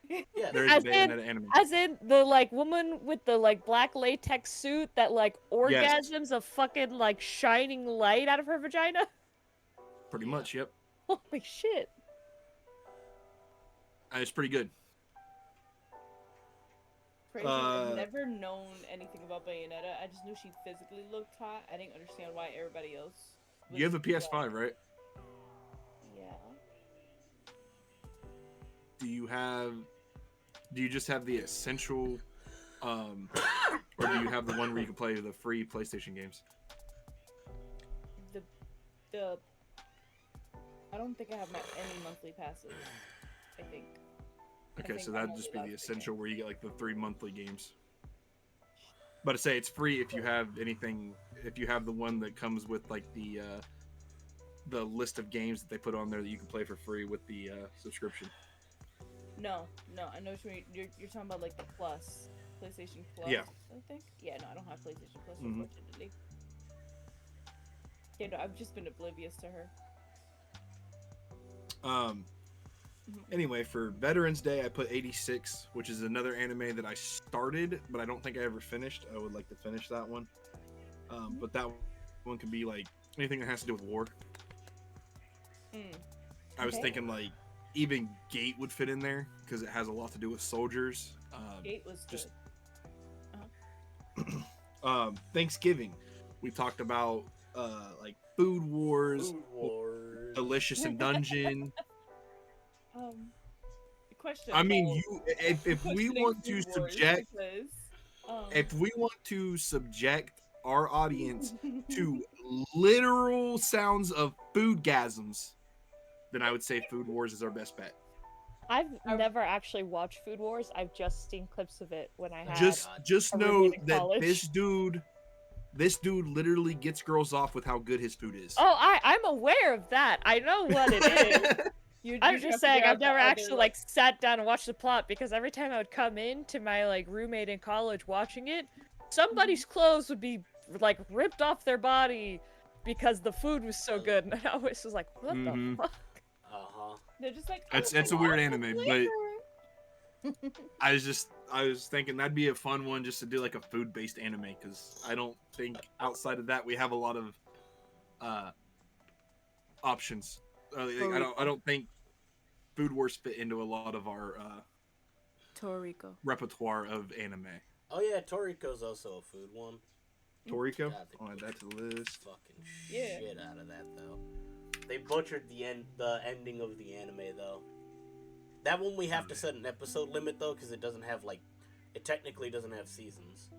Yeah, There is a As in- Bayonetta anime. As in the like woman with the like black latex suit that like orgasms Yes. a fucking like shining light out of her vagina? Pretty much, yep. Holy shit. It's pretty good. Crazy. I've never known anything about Bayonetta. I just knew she physically looked hot. I didn't understand why everybody else. You have a PS5, right? Yeah. Do you just have the essential, or do you have the one where you can play the free PlayStation games? The I don't think I have any monthly passes. I think. Okay, so I'm that'd only just be allowed the to essential where you get like the 3 monthly games. But to say it's free if you have anything, if you have the one that comes with like the list of games that they put on there that you can play for free with the subscription. No, I know what you mean. You're talking about like the Plus, PlayStation Plus. Yeah. I think. Yeah, no, I don't have PlayStation Plus, Mhm. unfortunately. Yeah, no, I've just been oblivious to her. Anyway, for Veterans Day, I put 86, which is another anime that I started, but I don't think I ever finished. I would like to finish that one. But that one could be like anything that has to do with war. I was Okay. thinking like even Gate would fit in there because it has a lot to do with soldiers. Gate was just- good. Thanksgiving, we talked about like food wars, Food Wars. Delicious and Dungeon. Question. I mean, about if we questioning want to Food Wars subject, because, if we want to subject our audience to literal sounds of foodgasms, then I would say Food Wars is our best bet. I've never actually watched Food Wars. I've just seen clips of it when I had. Just a know roommate in that college. this dude literally gets girls off with how good his food is. Oh, I'm aware of that. I know what it is. I'm just saying I've never actually like sat down and watched the plot because every time I would come in to my like roommate in college watching it, somebody's clothes would be like ripped off their body because the food was so good, and I always was like, what the fuck? They're just like. It's a weird anime, but I was thinking that'd be a fun one just to do like a food based anime because I don't think outside of that we have a lot of options. I don't think Food Wars fit into a lot of our Toriko. repertoire of anime. Oh yeah, Toriko's also a food one. Toriko? God, I'll add that to the list. Fucking shit out of that though. They butchered the ending of the anime though. That one we have to set an episode limit though, because it doesn't have like, it technically doesn't have seasons.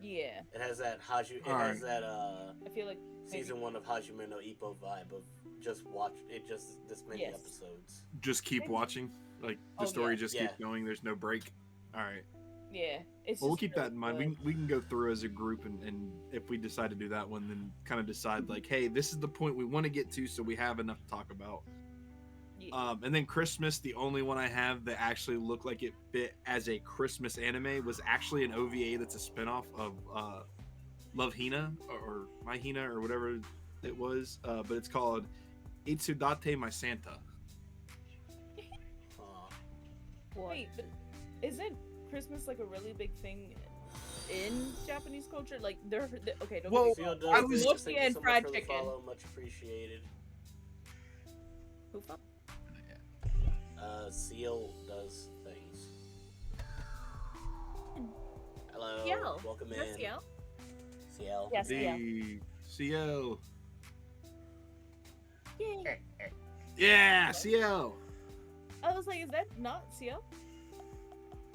Yeah. It has that has that I feel like season 1 of Hajime no Ippo vibe of just watch it, just this many Yes. episodes. Just keep watching. Like the Oh, story yeah. just Yeah. keeps going. There's no break. All right. Yeah. It's Well, we'll just keep really that in mind. good. We can go through as a group, and if we decide to do that one, then kind of decide like, hey, this is the point we want to get to, so we have enough to talk about. Yeah. And then Christmas, the only one I have that actually looked like it fit as a Christmas anime was actually an OVA that's a spinoff of Love Hina or My Hina or whatever it was, but it's called Itsudate My Santa. Wait, but isn't Christmas like a really big thing in Japanese culture? Like okay, don't Well, get me Seal wrong. does I this. was- Thank you and so much fried for the chicken. follow, much appreciated. Who fuck? Seal does things. Hello, Ciel. welcome That's in. Ciel? Ciel. Yes, yeah. The CL. Yay. Yeah, CL. I was like, is that not Ciel?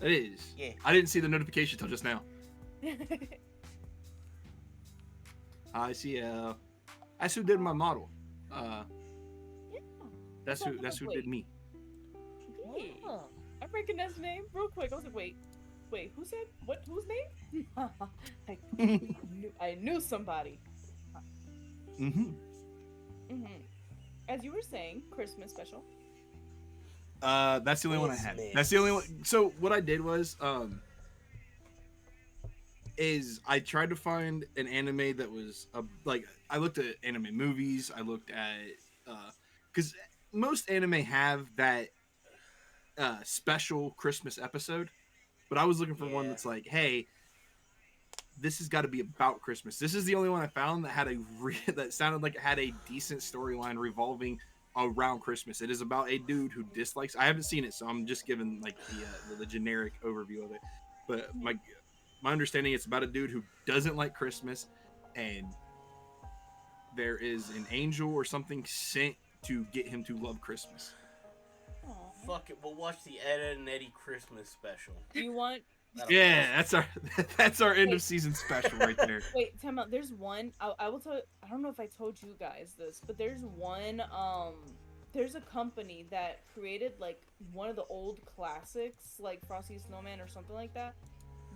It is. Yeah. I didn't see the notification till just now. Hi, CL. That's who did my model. That's who did me. Hey, I recognized the name real quick. I was like, wait, who said what? Whose name? I knew somebody. Mm-hmm. As you were saying, Christmas special. That's the only one I had. Christmas. That's the only one. So what I did was, is I tried to find an anime that was like I looked at anime movies. I looked at because most anime have that special Christmas episode, but I was looking for one Yeah. that's like, hey, this has got to be about Christmas. This is the only one I found that had that sounded like it had a decent storyline revolving around Christmas. It is about a dude who dislikes. I haven't seen it, so I'm just giving like the generic overview of it. But my understanding, it's about a dude who doesn't like Christmas, and there is an angel or something sent to get him to love Christmas. Aw. Fuck it, we'll watch the Ed and Eddie Christmas special. Do you want? Yeah, that's our end of season special right there. Wait, time out. There's one. I will tell. I don't know if I told you guys this, but there's one. There's a company that created like one of the old classics, like Frosty the Snowman or something like that.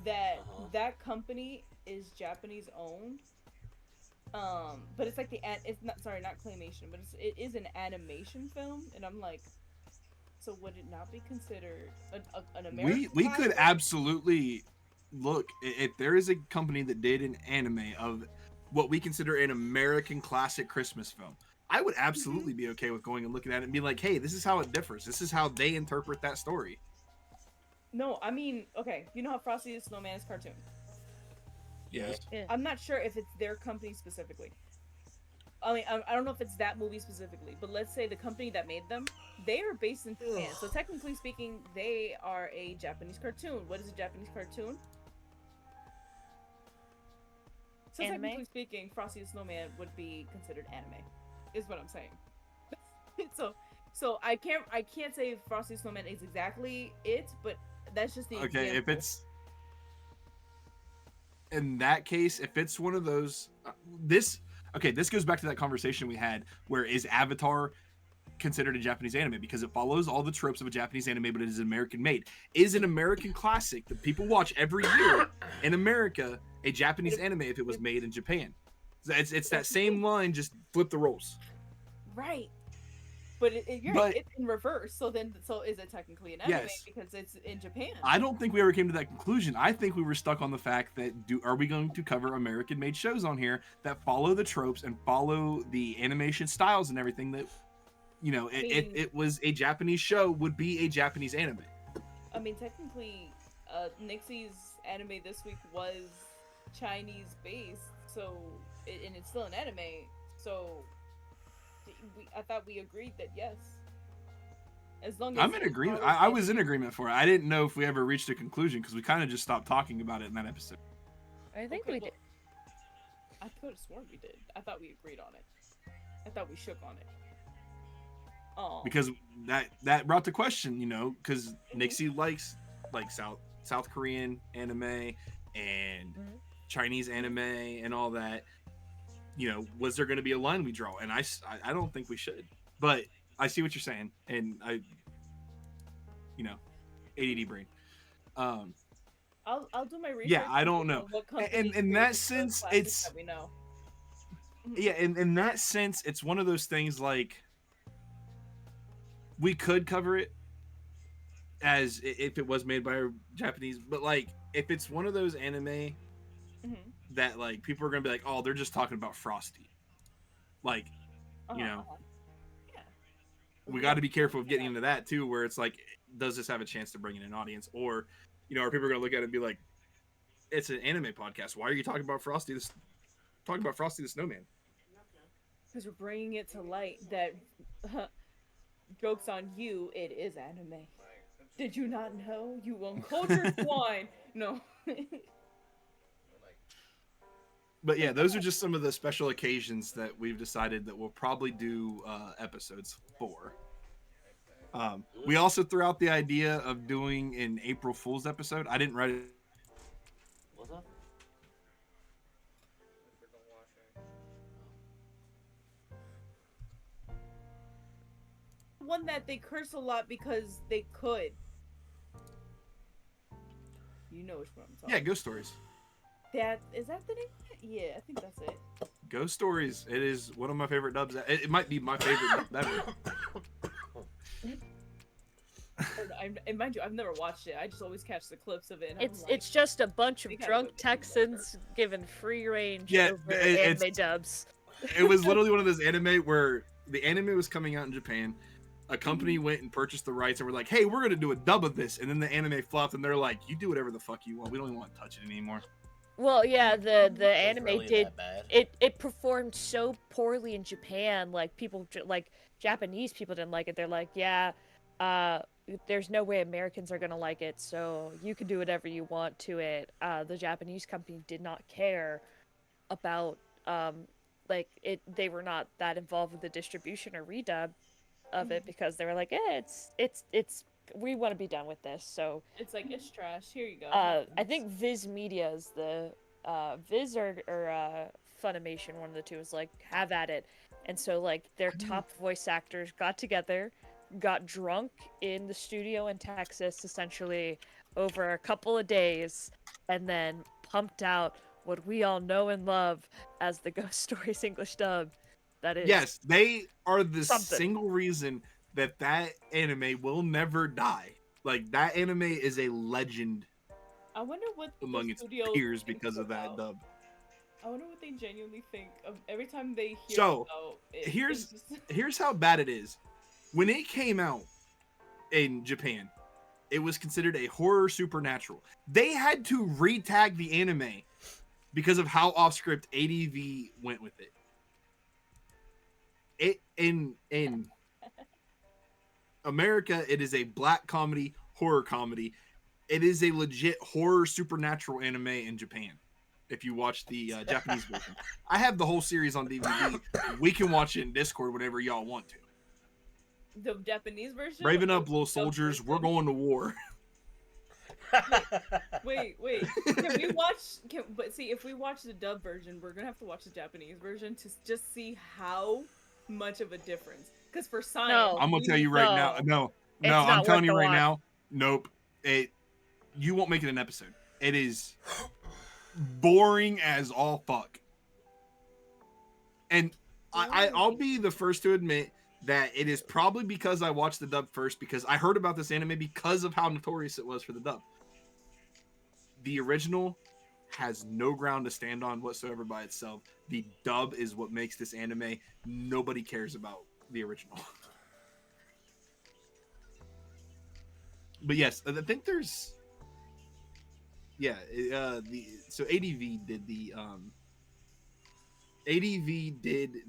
That company is Japanese owned. But it's like it's not claymation, but it is an animation film, and I'm like, so would it not be considered an American? We could absolutely look if there is a company that did an anime of what we consider an American classic Christmas film. I would absolutely be okay with going and looking at it and be like, hey, this is how it differs. This is how they interpret that story. No, I mean, okay, you know how Frosty the Snowman is cartoon. Yes. Yeah. I'm not sure if it's their company specifically. I mean, I don't know if it's that movie specifically, but let's say the company that made them, they are based in Japan. So technically speaking, they are a Japanese cartoon. What is a Japanese cartoon? So Anime? technically speaking, Frosty the Snowman would be considered anime, is what I'm saying. so I can't say Frosty the Snowman is exactly it, but that's just the Okay, example. if it's in that case, if it's one of those, this goes back to that conversation we had where is Avatar considered a Japanese anime because it follows all the tropes of a Japanese anime, but it is American made. Is an American classic that people watch every year in America a Japanese anime if it was made in Japan? It's that same line, just flip the roles. Right. But it's in reverse. So is it technically an anime Yes. because it's in Japan? I don't think we ever came to that conclusion. I think we were stuck on the fact that are we going to cover American-made shows on here that follow the tropes and follow the animation styles and everything that, if it was a Japanese show, would be a Japanese anime. I mean, technically, Nixie's anime this week was Chinese-based, and it's still an anime, so I thought we agreed that yes. As long as I'm in agreement. I was in agreement for it. I didn't know if we ever reached a conclusion because we kind of just stopped talking about it in that episode. I think Okay, we well, did. I could have sworn we did. I thought we agreed on it. I thought we shook on it. Oh. Because that brought the question, because Nixie likes like South Korean anime and Chinese anime and all that. Was there going to be a line we draw? And I don't think we should. But I see what you're saying, and ADD brain. I'll do my research. Yeah, I don't know. And in that sense, it's we know. Yeah, in that sense, it's one of those things like we could cover it as if it was made by a Japanese, but like if it's one of those anime that like people are gonna be like, oh, they're just talking about Frosty, like Yeah. we got to be careful of getting into that too, where it's like, does this have a chance to bring in an audience, or are people gonna look at it and be like, it's an anime podcast, why are you talking about Frosty the Snowman? Because we're bringing it to light that joke's on you, it is anime. Did you not know, you uncultured swine? No. But yeah, those are just some of the special occasions that we've decided that we'll probably do episodes for. We also threw out the idea of doing an April Fool's episode. I didn't write it. What's up? One that they curse a lot because they could. You know which one I'm talking Yeah, Ghost Stories. Is that the name? Yeah, I think that's it. Ghost Stories. It is one of my favorite dubs. It might be my favorite dub ever. And mind you, I've never watched it. I just always catch the clips of it. And It's just a bunch of We gotta drunk go to the Texans given free range Yeah, over it's- anime dubs. It was literally one of those anime where the anime was coming out in Japan. A company went and purchased the rights and were like, hey, we're going to do a dub of this. And then the anime flopped and they're like, you do whatever the fuck you want. We don't even want to touch it anymore. Well, yeah, the Was anime really did that bad? it performed so poorly in Japan. Like like Japanese people didn't like it. They're like, yeah, uh, there's no way Americans are gonna like it. So you can do whatever you want to it. The Japanese company did not care about like it. They were not that involved with the distribution or redub of it because they were like, it's we want to be done with this. So It's like it's trash. Here you go. Have I this. think Viz Media is the Viz or Funimation, one of the two is like have at it, and so like their top voice actors got together, got drunk in the studio in Texas, essentially over a couple of days, and then pumped out what we all know and love as the Ghost Stories English dub. That is Yes, they are the something. single reason that anime will never die. Like that anime is a legend I wonder what among the its studio peers thinks because of that about. dub. I wonder what they genuinely think of every time they hear So, about it. here's Just... here's how bad it is. When it came out in Japan, it was considered a horror supernatural. They had to retag the anime because of how off script ADV went with it. It in America, it is a black comedy, horror comedy. It is a legit horror supernatural anime in Japan. If you watch the Japanese version, I have the whole series on DVD. We can watch it in Discord whenever y'all want to. The Japanese version. Raven or up, little the dub soldiers. We're version? going to war. Wait. Can we watch? But see, if we watch the dub version, we're gonna have to watch the Japanese version to just see how much of a difference. Because for science, No. I'm gonna tell you right now. No, It's I'm not telling worth you the right watch. now. Nope. You won't make it an episode. It is boring as all fuck. And I'll be the first to admit that it is probably because I watched the dub first, because I heard about this anime because of how notorious it was for the dub. The original has no ground to stand on whatsoever by itself. The dub is what makes this anime. Nobody cares about the original. But yes, I think there's so ADV did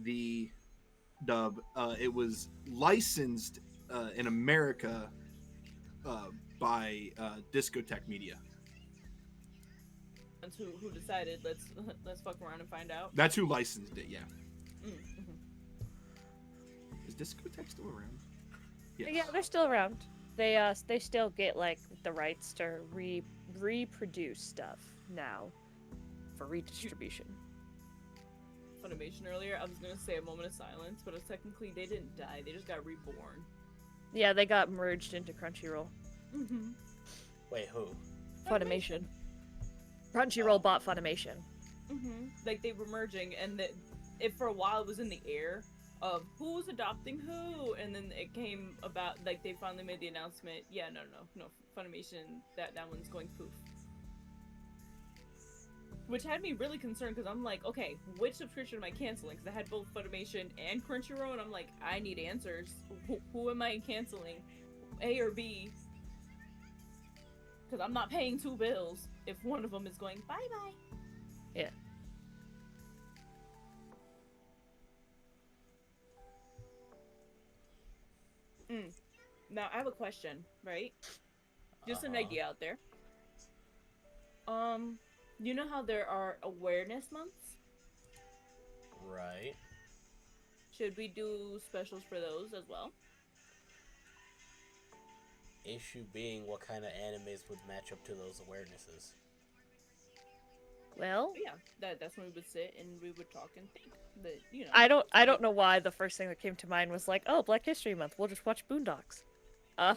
the dub. It was licensed in America by Discotech Media. That's who decided let's fuck around and find out. That's who licensed it. Yeah. Mm-hmm. Is Discotech still around? Yeah, they're still around. They still get like the rights to reproduce stuff now for redistribution. Funimation earlier. I was gonna say a moment of silence, but it's technically they didn't die. They just got reborn. Yeah, they got merged into Crunchyroll. Mm-hmm. Wait, who? Funimation. Crunchyroll bought Funimation. Mm-hmm. Like they were merging, and it for a while it was in the air of who's adopting who, and then it came about like they finally made the announcement. Yeah, no, Funimation. That one's going poof. Which had me really concerned because I'm like, okay, which subscription am I canceling? Because I had both Funimation and Crunchyroll, and I'm like, I need answers. Who am I canceling? A or B? Because I'm not paying 2 bills if one of them is going bye-bye. Yeah. Now, I have a question, right? Just an Uh-huh. idea out there. You know how there are awareness months? Right. Should we do specials for those as well? Issue being, what kind of animes would match up to those awarenesses? Well, But yeah, that's when we would sit and we would talk and think. That I don't know why the first thing that came to mind was like, oh, Black History Month. We'll just watch Boondocks. I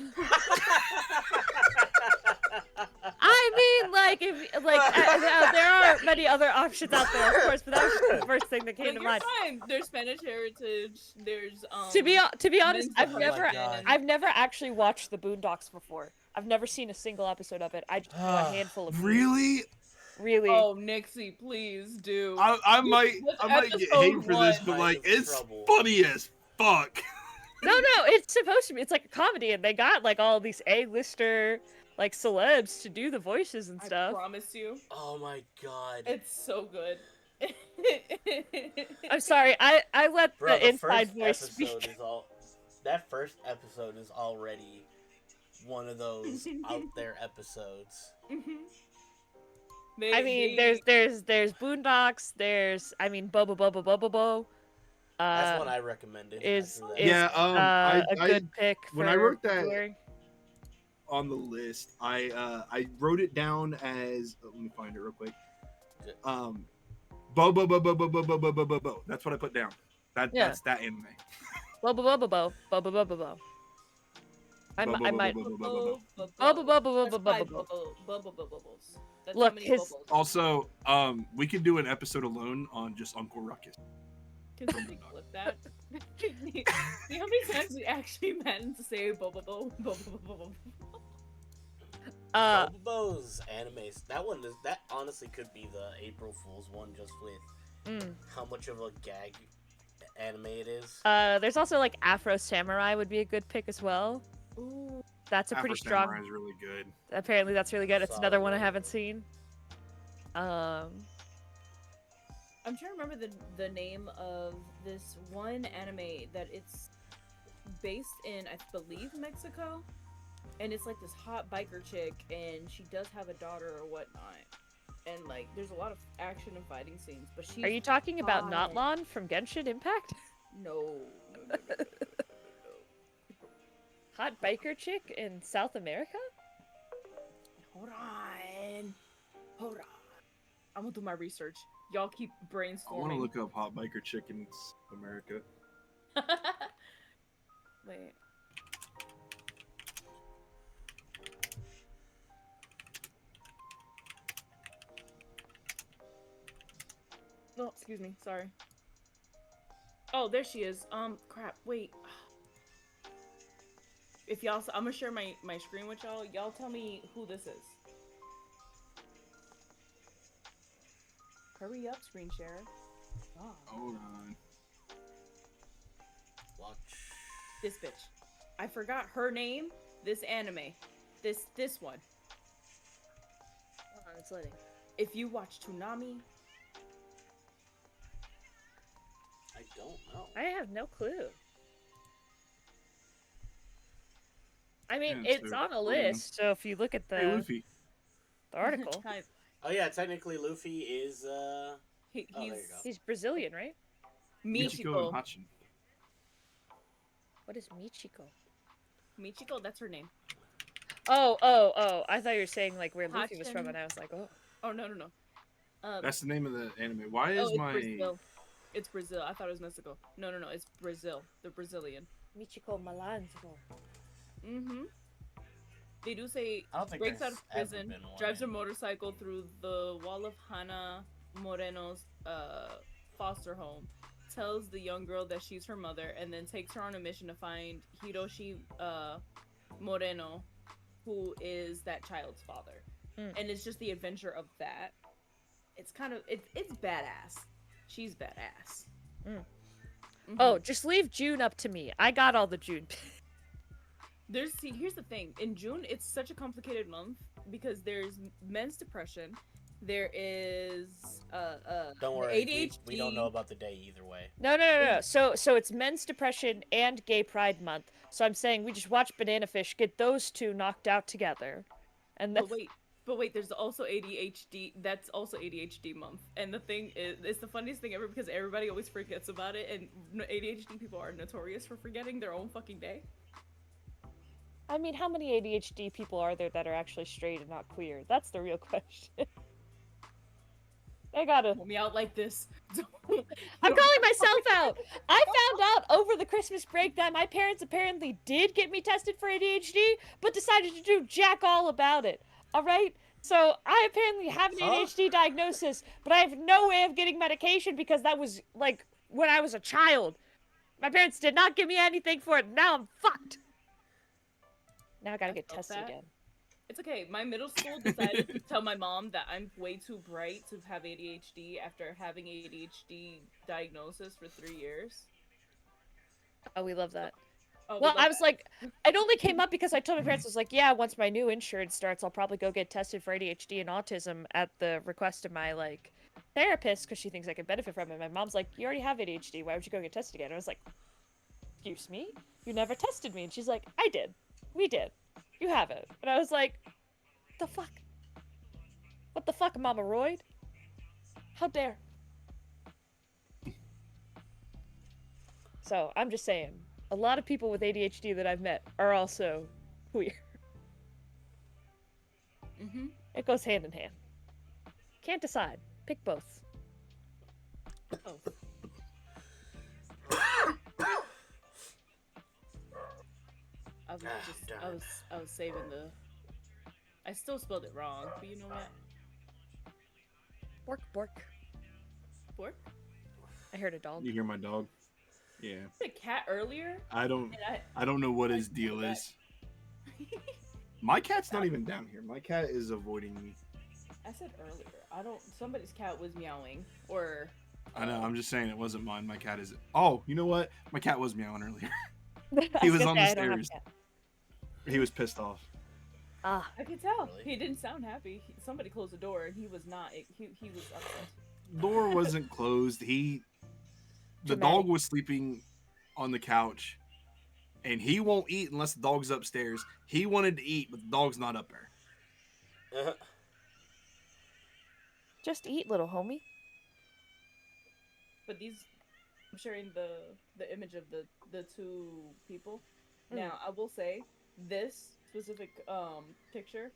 mean, like, if there are many other options out there, of course, but that was just the first thing that came to you're mind. fine. There's Spanish heritage. There's To be honest, men's Oh my God. I've never actually watched the Boondocks before. I've never seen a single episode of it. I just know a handful of Really? Really. Oh, Nixie, please do. I might What's get episode hate for this, one? but like Kind of it's trouble. funny as fuck. No, it's supposed to be. It's like a comedy, and they got like all these A-lister like celebs to do the voices and I stuff. promise you, Oh my god. it's so good. I'm sorry, I let Bro, the the inside first voice episode speak. is all. That first episode is already one of those out there episodes. I mean, there's Boondocks. There's Bobo Bobo Bobo Bo. That's one I recommended. I Is threw that is in. Yeah, a good pick when for I wrote that February. on the list, I wrote it down as let me find it real quick. Bo bo bo bo bo bo bo bo bo bo bo. That's what I put down. That's that anime. Bobo Bobo Bo Bobo Bobo Bo. I might. Bo, bo, bo, bo, bo. Bobo Bobo Bobo That's Bobo five Bo. bubbles. That's Look, how many his- bubbles. Also, we could do an episode alone on just Uncle Ruckus. Can somebody clip that? See how many times we actually managed to say bo. Bobo's animes. That honestly could be the April Fool's one, just with how much of a gag anime it is. There's also like Afro Samurai would be a good pick as well. Ooh. That's a Afro pretty strong. Samurai is really good. Apparently, that's really good. It's another Solid one I one. haven't seen. I'm trying to remember the name of this one anime that it's based in, I believe, Mexico. And it's like this hot biker chick, and she does have a daughter or whatnot. And like, there's a lot of action and fighting scenes, but she's Are you talking about hot. Notlon from Genshin Impact? No. Hot biker chick in South America? Hold on. I'm gonna do my research. Y'all keep brainstorming. I want to look up hot biker chickens America. Wait. Oh, excuse me. Sorry. Oh, there she is. Crap. Wait. If y'all, I'm gonna share my screen with y'all. Y'all tell me who this is. Hurry up, screen share. God. Hold on. Watch. This bitch. I forgot her name. This anime. This one. Hold on, it's loading. If you watch Toonami, I don't know. I have no clue. I mean, Yeah, it's so- on a hold on. list, so if you look at Hey, the Luffy. article, Hi. Oh yeah, technically Luffy is He's there you go. he's Brazilian, right? Michiko and Michiko. Hachin. What is Michiko? Michiko, that's her name. Oh! I thought you were saying like where Luffy was from, Hachin. and I was like, oh. Oh no. That's the name of the anime. Why Oh, is it's my Brazil. It's Brazil. I thought it was Mexico. No. It's Brazil. They're Brazilian. Michiko Malanzro. Mm-hmm. They do say I don't think breaks out there's of ever prison, been one drives a in- motorcycle through the wall of Hana Moreno's foster home, tells the young girl that she's her mother, and then takes her on a mission to find Hiroshi Moreno, who is that child's father. And it's just the adventure of that. It's kind of it's badass. She's badass. Mhm. Oh, just leave June up to me. I got all the June. Here's the thing. In June, it's such a complicated month because there's men's depression, there is Don't worry, ADHD. we don't know about the day either way. No. So it's Men's Depression and Gay Pride Month. So I'm saying we just watch Banana Fish, get those two knocked out together, and then But wait, there's also ADHD. That's also ADHD month. And the thing is, it's the funniest thing ever because everybody always forgets about it, and ADHD people are notorious for forgetting their own fucking day. I mean, how many ADHD people are there that are actually straight and not queer? That's the real question. I gotta. Pull me out like this. I'm calling myself out. I found out over the Christmas break that my parents apparently did get me tested for ADHD, but decided to do jack all about it. All right? So I apparently have an ADHD diagnosis, but I have no way of getting medication because that was like when I was a child. My parents did not give me anything for it. Now I'm fucked. Now I gotta get felt tested that. again. It's okay. My middle school decided to tell my mom that I'm way too bright to have ADHD after having ADHD diagnosis for 3 years. Oh, we love that. Oh, Well, love I was that. like, it only came up because I told my parents, I was like, yeah, once my new insurance starts, I'll probably go get tested for ADHD and autism at the request of my, like, therapist because she thinks I could benefit from it. My mom's like, you already have ADHD. Why would you go get tested again? And I was like, excuse me? You never tested me. And she's like, I did. We did. You haven't. And I was like, the fuck? What the fuck, Mama Royd? How dare? So, I'm just saying, a lot of people with ADHD that I've met are also queer. Mm-hmm. It goes hand in hand. Can't decide. Pick both. Oh. I was just, darn. I was saving the. I still spelled it wrong, but you know what? Bork, bork. Fork? I heard a dog. You hear my dog? Yeah. I said cat earlier, I don't and I don't know what I his deal forgot. is. My cat's not even down here. My cat is avoiding me. I said earlier. I don't. Somebody's cat was meowing, or. I know. I'm just saying it wasn't mine. My cat is. Oh, you know what? My cat was meowing earlier. I He was gonna on say, the I don't have stairs. a cat. He was pissed off. Ah, I could tell. Really? He didn't sound happy. Somebody closed the door, and he was not. He was upset. Door wasn't closed. The Dramatic. dog was sleeping on the couch, and he won't eat unless the dog's upstairs. He wanted to eat, but the dog's not up there. just eat, little homie. But these, I'm sharing the image of the two people. Mm. Now I will say this specific picture.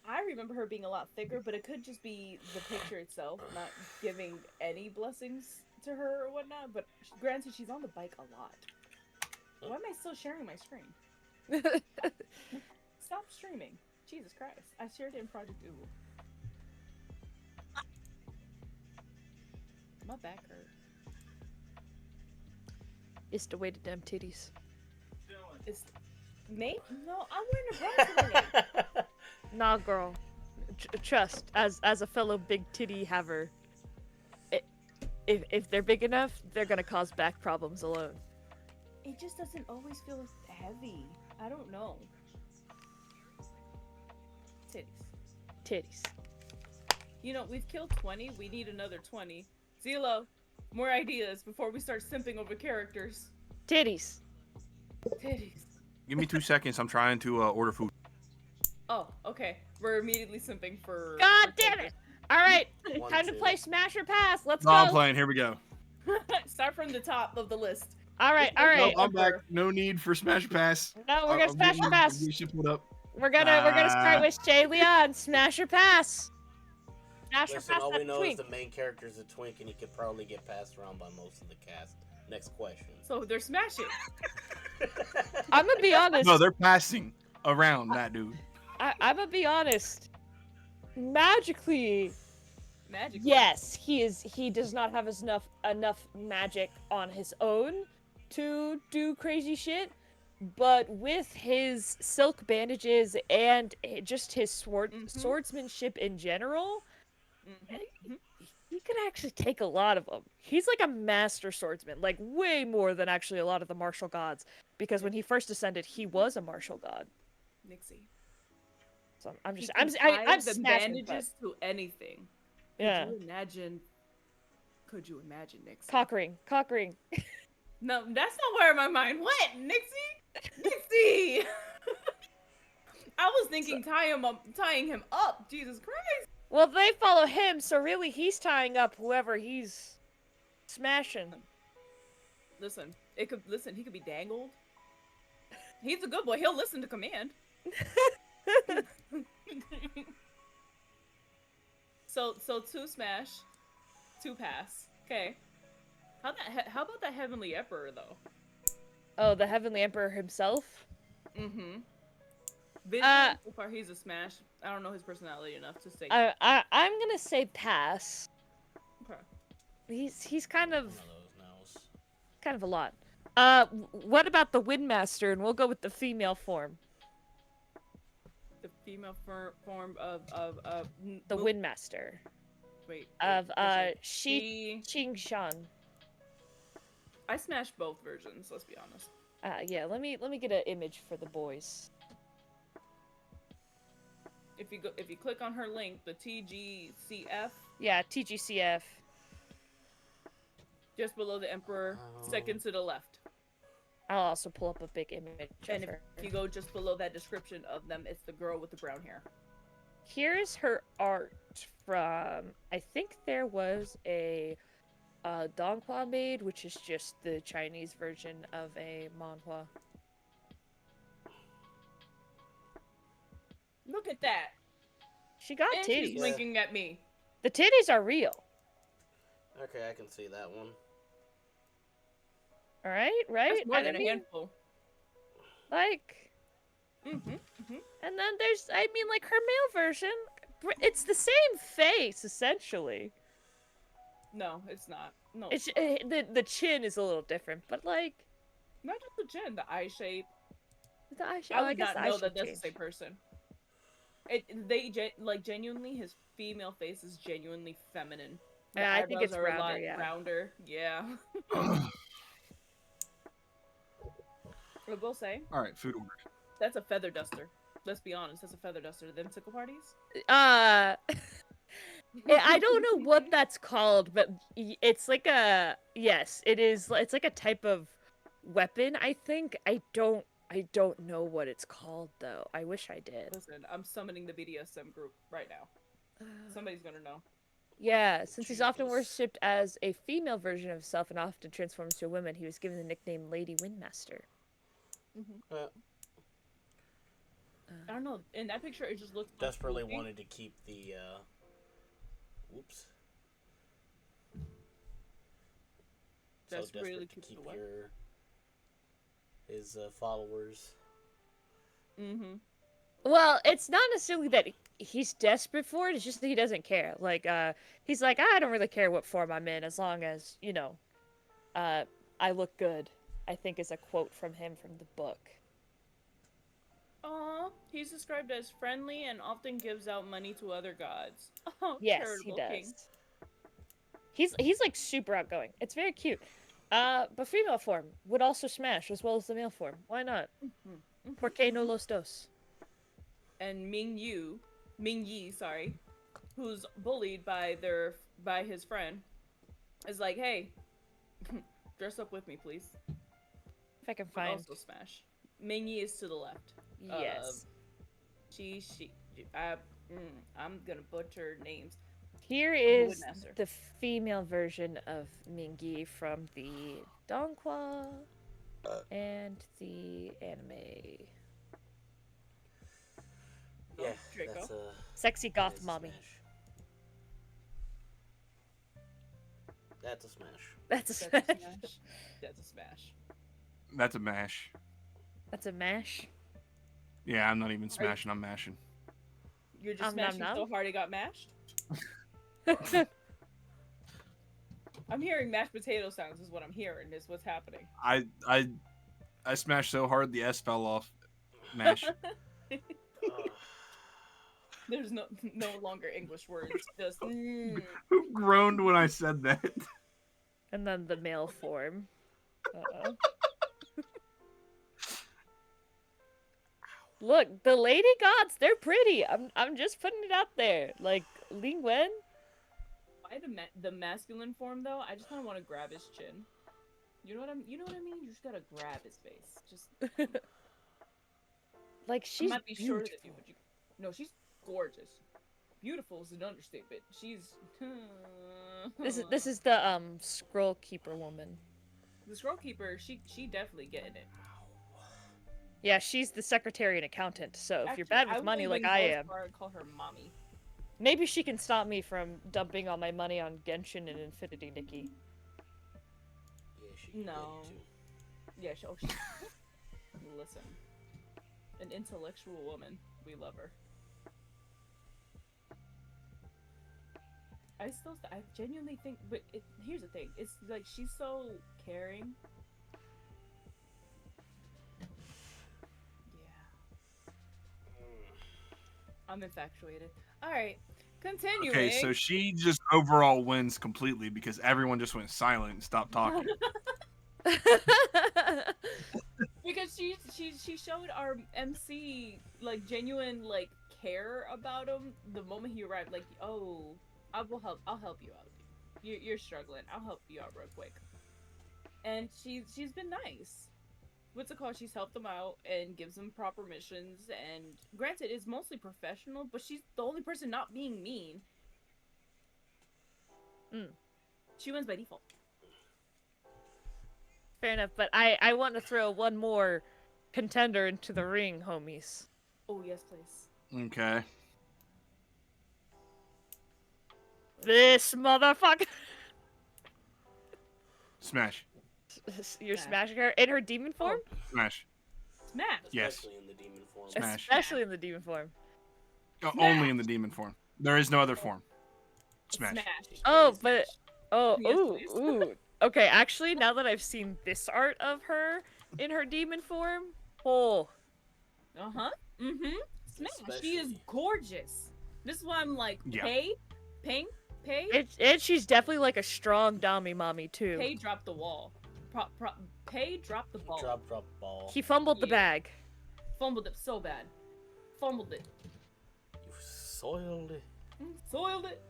I remember her being a lot thicker, but it could just be the picture itself, not giving any blessings to her or whatnot. But granted, she's on the bike a lot. Why am I still sharing my screen? Stop streaming. Jesus Christ. I shared it in Project UwU. My back hurt. It's the way to them titties. It's mate? No, I'm wearing a bra today. Nah, girl. Trust, as a fellow big titty haver, if they're big enough, they're gonna cause back problems alone. It just doesn't always feel heavy. I don't know. Titties. Titties. You know, we've killed 20. We need another 20. Zelo, more ideas before we start simping over characters. Titties. Titties. Give me 2 seconds. I'm trying to order food. Oh, okay. We're immediately simping for. God for damn it! All right, One, time to two. play Smash or Pass. Let's No, I'm go. playing. Here we go. characters. Start from the top of the list. All right, all Nope, right. I'm back. No need for Smash or Pass. No, we're gonna Smash or Pass. We should put up. We're gonna start with Shay Leon. Smash or Pass. Smash or Listen, Pass all we that know twink. is the main character is a twink, and he could probably get passed around by most of the cast. Next question. So they're smashing. I'm gonna be honest. No, they're passing around that dude. I'm gonna be honest. Magically, Magic. yes, he does not have enough magic on his own to do crazy shit. But with his silk bandages and just his swordsmanship in general, Mhm. he could actually take a lot of them. He's like a master swordsman, like way more than actually a lot of the martial gods. Because when he first ascended, he was a martial god. Nixie. So I'm just, He I'm can I'm tie the smashing, bandages to anything. yeah. Could you imagine, Nixie? Cock ring. No, that's not where my mind went, Nixie. Nixie. I was thinking tying him up. Jesus Christ. Well, they follow him, so really he's tying up whoever he's smashing. Listen, he could be dangled. He's a good boy. He'll listen to command. So 2 smash, 2 pass. Okay. How about that Heavenly Emperor though? Oh, the Heavenly Emperor himself? Mm-hmm. Visually, so far he's a smash. I don't know his personality enough to say. I'm gonna say pass. Okay. He's kind One of of those nows. kind of a lot. What about the Windmaster? And we'll go with the female form. The female form of The Windmaster. Wait. Of She. Ching Shan. I smashed both versions. Let's be honest. Yeah. Let me get an image for the boys. If you click on her link, the TGCF, Yeah, TGCF. just below the Emperor, second to the left. I'll also pull up a big image And of her. if you go just below that description of them, it's the girl with the brown hair. Here's her art from. I think there was a donghua made, which is just the Chinese version of a manhua. Look at that. She got And titties. she's winking at me. The titties are real. Okay, I can see that one. All right, right. That's more And than I a mean, handful. like, Mm-hmm. and then there's, I mean, like her male version. It's the same face essentially. No, it's not. No, It's the chin is a little different, but like not just the chin, the eye shape. the eye shape. I Oh, I would guess not the eye know shape that that's the changed. same person. Genuinely, his female face is genuinely feminine. The Yeah, I think eyebrows it's are a rounder, lot yeah. rounder. Yeah. I will say, All right, food order. that's a feather duster. Let's be honest, that's a feather duster. Them tickle parties? I don't know what that's called, but it's like a yes, it is. It's like a type of weapon. I think I don't know what it's called though. I wish I did. Listen, I'm summoning the BDSM group right now. Somebody's gonna know. Yeah, since he's often Jesus. worshipped as a female version of himself and often transforms to a woman, he was given the nickname Lady Windmaster. I don't know. In that picture, it just looks Desperately goofy. wanted to keep the, Whoops. So Desperately desperate to keeps keep the what? his followers. Mm-hmm. Well, it's not necessarily that he's desperate for it. It's just that he doesn't care. Like, he's like, I don't really care what form I'm in as long as, you know, I look good. I think is a quote from him from the book. Aw, he's described as friendly and often gives out money to other gods. Oh, Yes, he charitable does. king. He's like super outgoing. It's very cute. But female form would also smash as well as the male form. Why not? ¿Por qué no los dos? And Ming Yi, sorry, who's bullied by his friend, is like, hey, dress up with me, please. If I can Would find. also smash. Ming Yi is to the left. Yes. I'm gonna butcher names. Here is Windmaster. the female version of Mingi from the donghua and the anime. Yeah, Draco. that's a Sexy that goth is a mommy. smash. That's a smash. That's a That's a smash. smash. That's a smash. That's a mash. That's a mash. Yeah, I'm not even smashing. I'm mashing. You're just Nom, smashing nom. so hard it got mashed? I'm hearing mashed potato sounds is what I'm hearing, is what's happening. I smashed so hard the S fell off. Mash. There's no longer English words, just Who groaned when I said that? And then the male form. Look, the lady gods, they're pretty. I'm just putting it out there. Like Ling Wen. Why the masculine form though? I just kind of want to grab his chin. You know what I mean? You just gotta grab his face. Just Like I she's might be shorter than you, beautiful. but no, she's gorgeous. Beautiful is an understatement. She's This is the scroll keeper woman. the scroll keeper. She definitely getting it. Yeah, she's the secretary and accountant. So if you're Actually, bad with would money even like go I as am, far and call her mommy. maybe she can stop me from dumping all my money on Genshin and Infinity Nikki. Yeah, she can No. get it too. Yeah, she listen. An intellectual woman. We love her. I genuinely think, but here's the thing. It's like she's so caring. Yeah. I'm infatuated. Alright. Continuing. Okay, so she just overall wins completely because everyone just went silent and stopped talking. she showed our MC like genuine like care about him the moment he arrived. Like, oh, I'll help you out. You're struggling. I'll help you out real quick. And she's been nice. What's it called? She's helped him out and gives him proper missions. And granted, it's mostly professional, but she's the only person not being mean. She wins by default. Fair enough, but I want to throw one more contender into the ring, homies. Oh yes, please. Okay. This motherfucker. Smash. You're Smash. smashing her in her demon form? Smash. Smash. Yes. Especially in the demon form. Smash. Especially in the demon form. Only in the demon form. There is no other form. Smash. Oh, Please, but smash. oh, Yes, ooh, please. ooh. Okay, actually, now that I've seen this art of her in her demon form, oh, Uh-huh. Mm-hmm. Smash. She is Especially- gorgeous. This is why I'm like, Yeah. pay, and she's definitely like a strong dommy mommy too. pay, drop the wall. Pay, drop the ball. Drop ball. He fumbled the Yeah. bag. Fumbled it so bad. Fumbled it. You soiled it. Soiled it.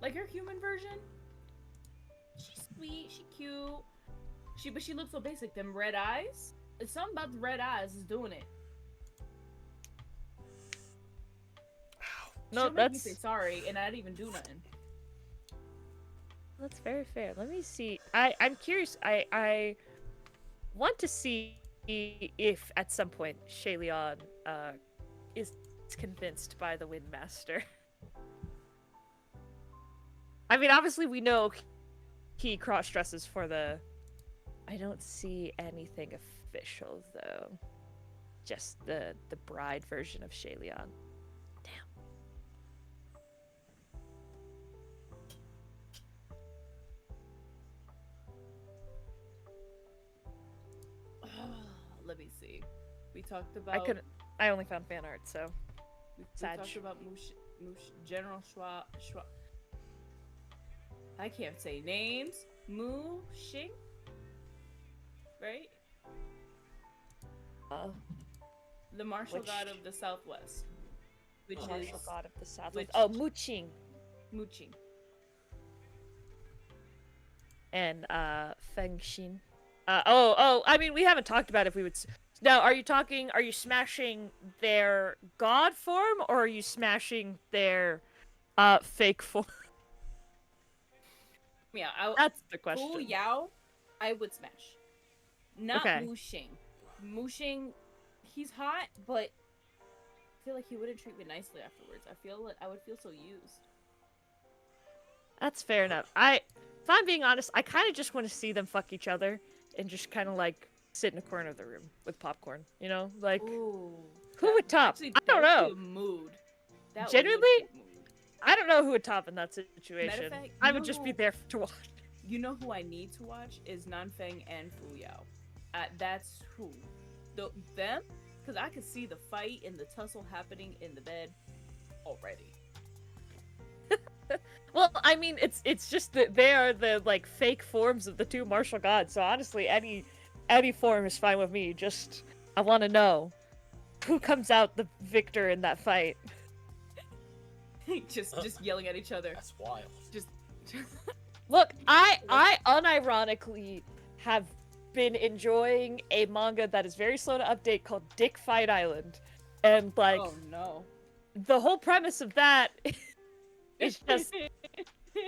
Like her human version. She's sweet. She cute. But she looks so basic. Them red eyes. It's something about the red eyes is doing it. No, She'll make me that's say sorry, and I didn't even do nothing. that's very fair. Let me see. I'm curious. I want to see if at some point Shayleon is convinced by the Windmaster. I mean, obviously we know he cross-dresses for the... I don't see anything official, though. Just the bride version of Shayleon. Let me see. We talked about. I only found fan art, so... We Sag. talked about General Schwa. I can't say names. Mu Xing. Right? The martial Which- god of the Southwest. Which Martial is god of the South. which- Oh, Muqing. Mu Qing. And Feng Xin. I mean, we haven't talked about if we would. Now, are you smashing their god form, or are you smashing their fake form? Yeah, That's the Fu question. Yao, I would smash. Not Okay. Mu Xing. Mu Xing, he's hot, but I feel like he wouldn't treat me nicely afterwards. I feel like I would feel so used. That's fair enough. If I'm being honest, I kind of just want to see them fuck each other and just kind of like sit in a corner of the room with popcorn. You know, like Ooh. who would top? Actually, I don't that would know. be a mood. That would Genuinely? be a mood. I don't know who would top in that situation. fact, I you would know just be who- there to watch. You know who I need to watch is Nanfeng and Fu Yao. That's who. Them? Because I could see the fight and the tussle happening in the bed already. Well, I mean, it's just that they are the like fake forms of the two martial gods. So honestly, any form is fine with me. Just I want to know who comes out the victor in that fight. just yelling at each other. That's wild. Just Look, I unironically have been enjoying a manga that is very slow to update called Dick Fight Island, and like oh no. the whole premise of that is just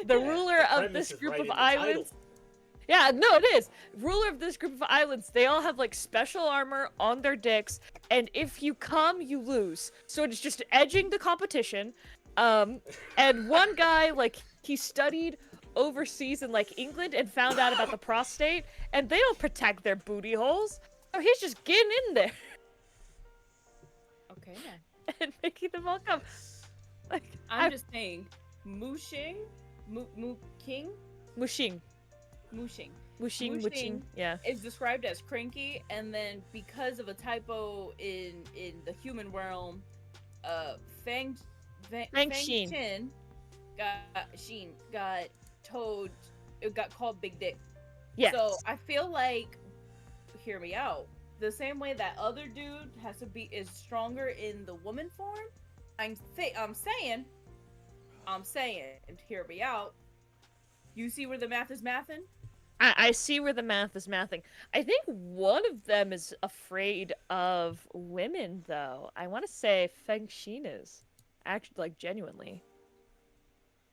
the ruler of Premise this is group right of in the title. islands. Yeah, no, it is. Ruler of this group of islands, they all have like special armor on their dicks, and if you come, you lose. So it's just edging the competition. And one guy, like, he studied overseas in like England and found out about the prostate, and they don't protect their booty holes. So he's just getting in there Okay then. and making them all come. Like, I'm just saying, Mu Xing, Mu King, Mushing. Mu Xing Mushing, Mushing. Mushing, yeah. is described as cranky, and then because of a typo in the human realm, Fang Xin. Xin got told, it got called Big Dick. Yes. So I feel like, hear me out. the same way that other dude is stronger in the woman form. I'm saying, hear me out. You see where the math is mathing? I see where the math is mathing. I think one of them is afraid of women, though. I want to say Feng Xin is. Actually, like, genuinely.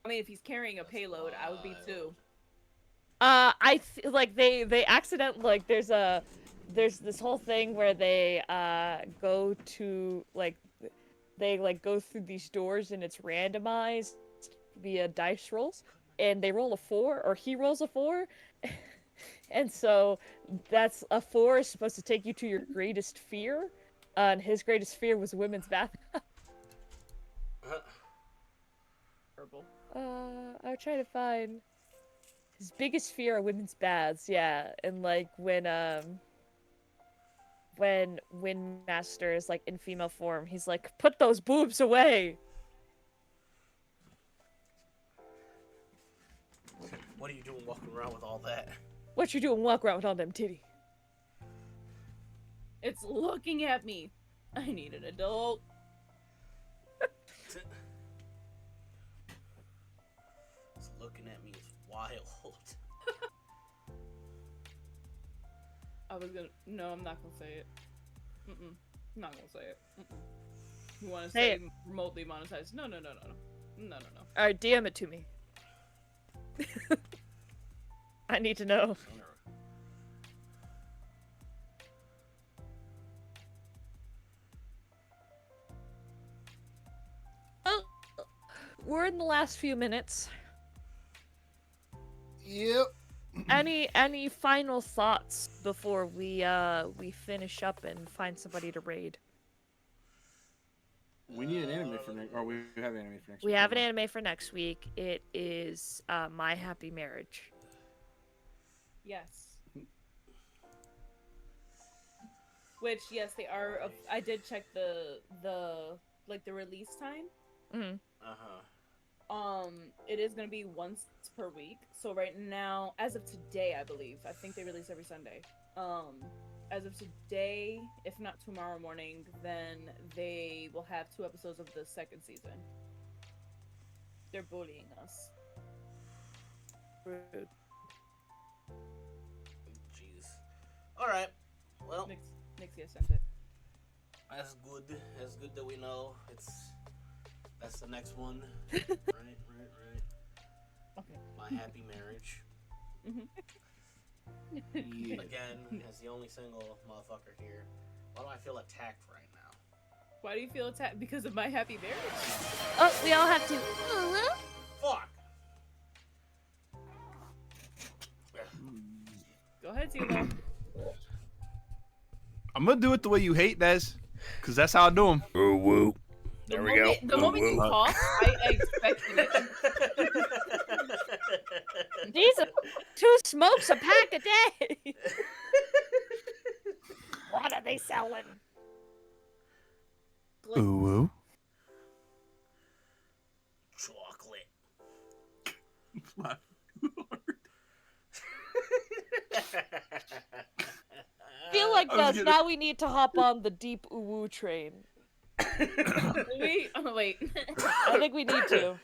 I mean, if he's carrying a payload, I would be too. Like, they accident, like, there's this whole thing where they, go to, like, they, like, go through these doors and it's randomized via dice rolls. And they roll a 4, or he rolls a 4, and so that's a 4 is supposed to take you to your greatest fear, and his greatest fear was women's bath. Purple. I'll try to find his biggest fear are women's baths, yeah, and like when Windmaster is like in female form, he's like, put those boobs away. What are you doing walking around with all that? What you doing walk around with all them titty? It's looking at me. I need an adult. It's looking at me is wild. No, I'm not gonna say it. I'm not gonna say it. You want to Say say remotely monetized? No. Alright, DM it to me. I need to know. Oh, we're in the last few minutes. Yep. Any final thoughts before we finish up and find somebody to raid? We need an anime for next. Or we have an anime for next. We week. have an anime for next week. It is My Happy Marriage. Yes. Which, yes, they are. I did check the release time. It is gonna be once per week. So right now, as of today, I believe, I think they release every Sunday. As of today, if not tomorrow morning, then they will have 2 episodes of the 2nd season. They're bullying us. Rude. Jeez. Alright. Well, Nixie sent it. that's good. That's good that we know. That's the next one. Right. Okay. My Happy Marriage. Again, as the only single motherfucker here, why do I feel attacked right now? Why do you feel attacked? Because of My Happy Marriage? Oh, we all have to. Fuck! Go ahead, Zilo. I'm gonna do it the way you hate, Des, because that's how I do them. UwU. There we go. The moment you cough, I expected it. These are 2 smokes a pack a day. What are they selling? UwU. Chocolate. Feel like I was this. gonna- Now we need to hop on the deep UwU train. Wait. Oh, wait. I think we need to.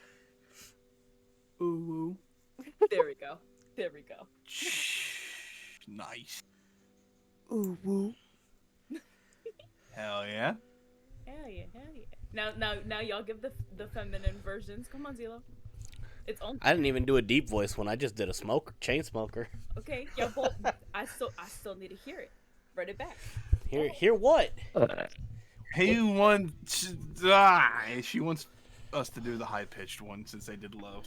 UwU. There we go. Nice. UwU. Hell yeah. Hell yeah. Now y'all give the feminine versions. Come on, Zilo. It's on. I didn't even do a deep voice one. I just did a chain smoker. Okay, y'all both. I still need to hear it. Run it back. Hear what? He she wants us to do the high pitched one since they did low.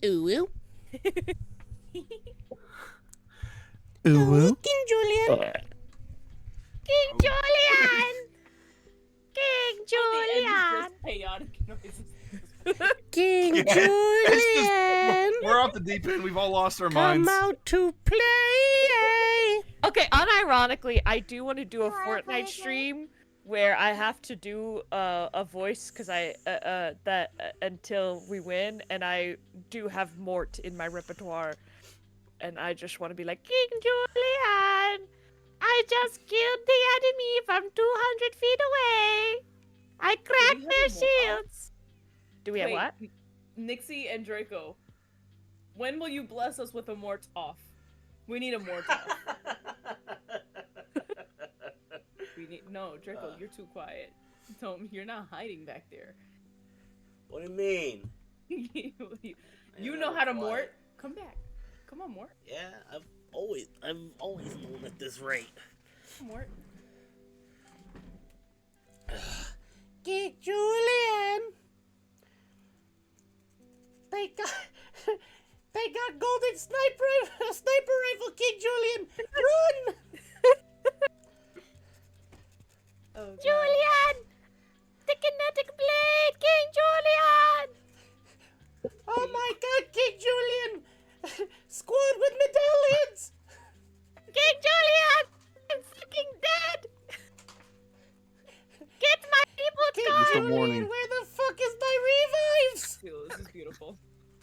UwU. UwU. King Julian. King Julian! King Julian. Chaotic noises. King Yeah. Julian. We're off the deep end. We've all lost our minds. Come out to play. Okay, unironically, I do want to do a Fortnite stream where I have to do a voice because until we win, and I do have Mort in my repertoire, and I just want to be like, King Julian, I just killed the enemy from 200 feet away. I cracked have their a more- shields. Do we have Wait, what? Nixie and Draco, when will you bless us with a mort off? We need a mort off. No, Draco, you're too quiet. You're not hiding back there. What do you mean? You know how to mort. Come back. Come on, mort. Yeah, I've always known at this rate. Mort. Geek Julian! They got golden sniper rifle, Geek Julian! Run! Oh, God. Julian! The kinetic blade, King Julian! Oh my god, Geek Julian! Squad with medallions! King Julian! I'm fucking dead! Get my people King gone! Just a Julian, warning. where the fuck is my revives? This is beautiful.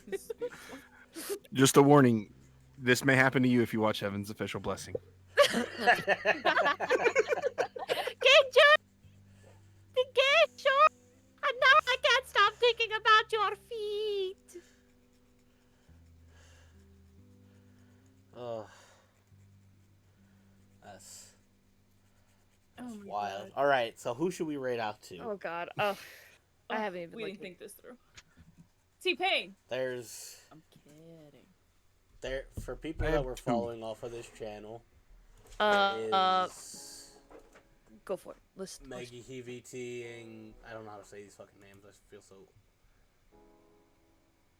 This is beautiful. Just a warning. This may happen to you if you watch Heaven's Official Blessing. King Julian! The gate shore! And now I can't stop thinking about your feet! Oh, that's Oh my wild. God. All right, so who should we raid out to? Oh god, oh. I haven't even We looked didn't think this through. T-Pain. There's I'm kidding. there for people that were following off of this channel. Is Go for it. Listen. Maggie HVT and I don't know how to say these fucking names. I feel so.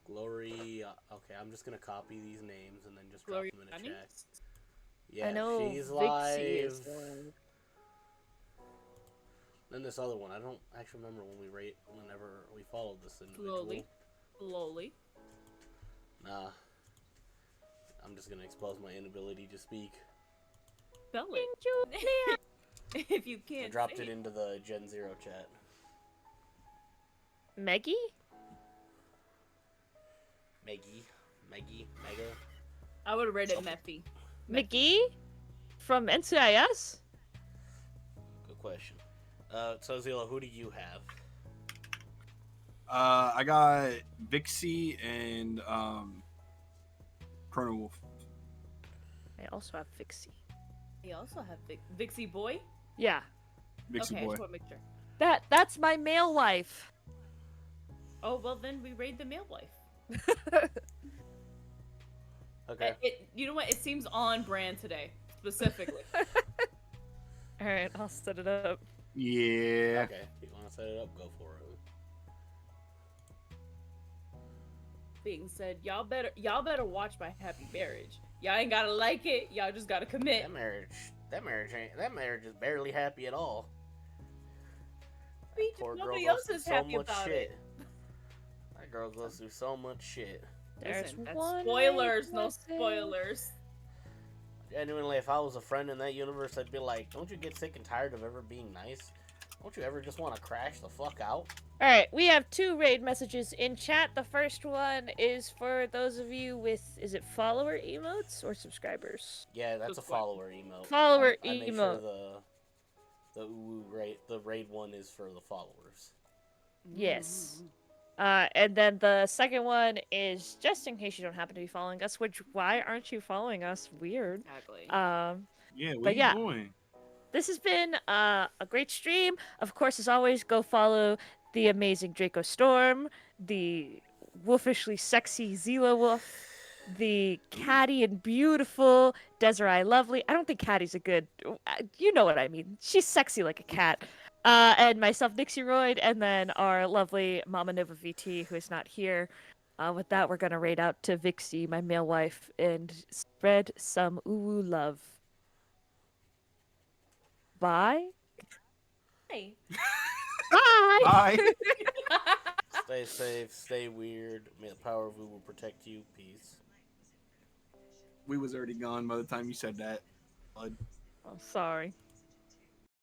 Glory. Okay, I'm just gonna copy these names and then just drop them in a chat. Yeah, I know she's Vixie live. is one. Then this other one, I don't actually remember whenever we followed this individual. Slowly. Nah. I'm just gonna expose my inability to speak. Spell King it. Julian! If you I can't dropped say it into the Gen Zero chat. Maggie? Maggie, Mega. I would have read it Mephi. McGee? From NCIS? Good question. So Zila, who do you have? I got Vixie and Chrono Wolf. I also have Vixie. You also have Vixie Boy? Yeah. Vixie Okay, I boy. just want to make sure. That's my male wife. Oh, well then we raid the male wife. Okay. You know what? It seems on brand today, specifically. Alright, I'll set it up. Yeah. Okay. If you want to set it up, go for it. Being said, y'all better watch my happy marriage. Y'all ain't gotta like it. Y'all just gotta commit. That marriage is barely happy at all. Beach, Poor girl nobody goes else through is so happy much about shit. it. That girl goes through so much shit. There's Listen, that's one spoilers, way no to say- spoilers. Genuinely, if I was a friend in that universe, I'd be like, don't you get sick and tired of ever being nice? Don't you ever just want to crash the fuck out? Alright, we have 2 raid messages in chat. The first one is for those of you with, is it follower emotes or subscribers? Yeah, that's a Just what? follower emote. Follower I made emote. sure the UwU raid one is for the followers. Yes. And then the second one is just in case you don't happen to be following us, which why aren't you following us? Weird. Exactly. Yeah, what But are you yeah. doing? This has been a great stream. Of course, as always, go follow the amazing Draco Storm, the wolfishly sexy Zila Wolf, the catty and beautiful Desiree Lovely. I don't think catty's a good... You know what I mean. She's sexy like a cat. And myself, nixieroid, and then our lovely Mama Nova VT, who is not here. With that, we're going to raid out to Vixie, my male wife, and spread some UwU love. Bye. Hey. Bye. Bye. Stay safe, stay weird. May the power of UwU protect you. Peace. We was already gone by the time you said that. Bud. Oh, sorry.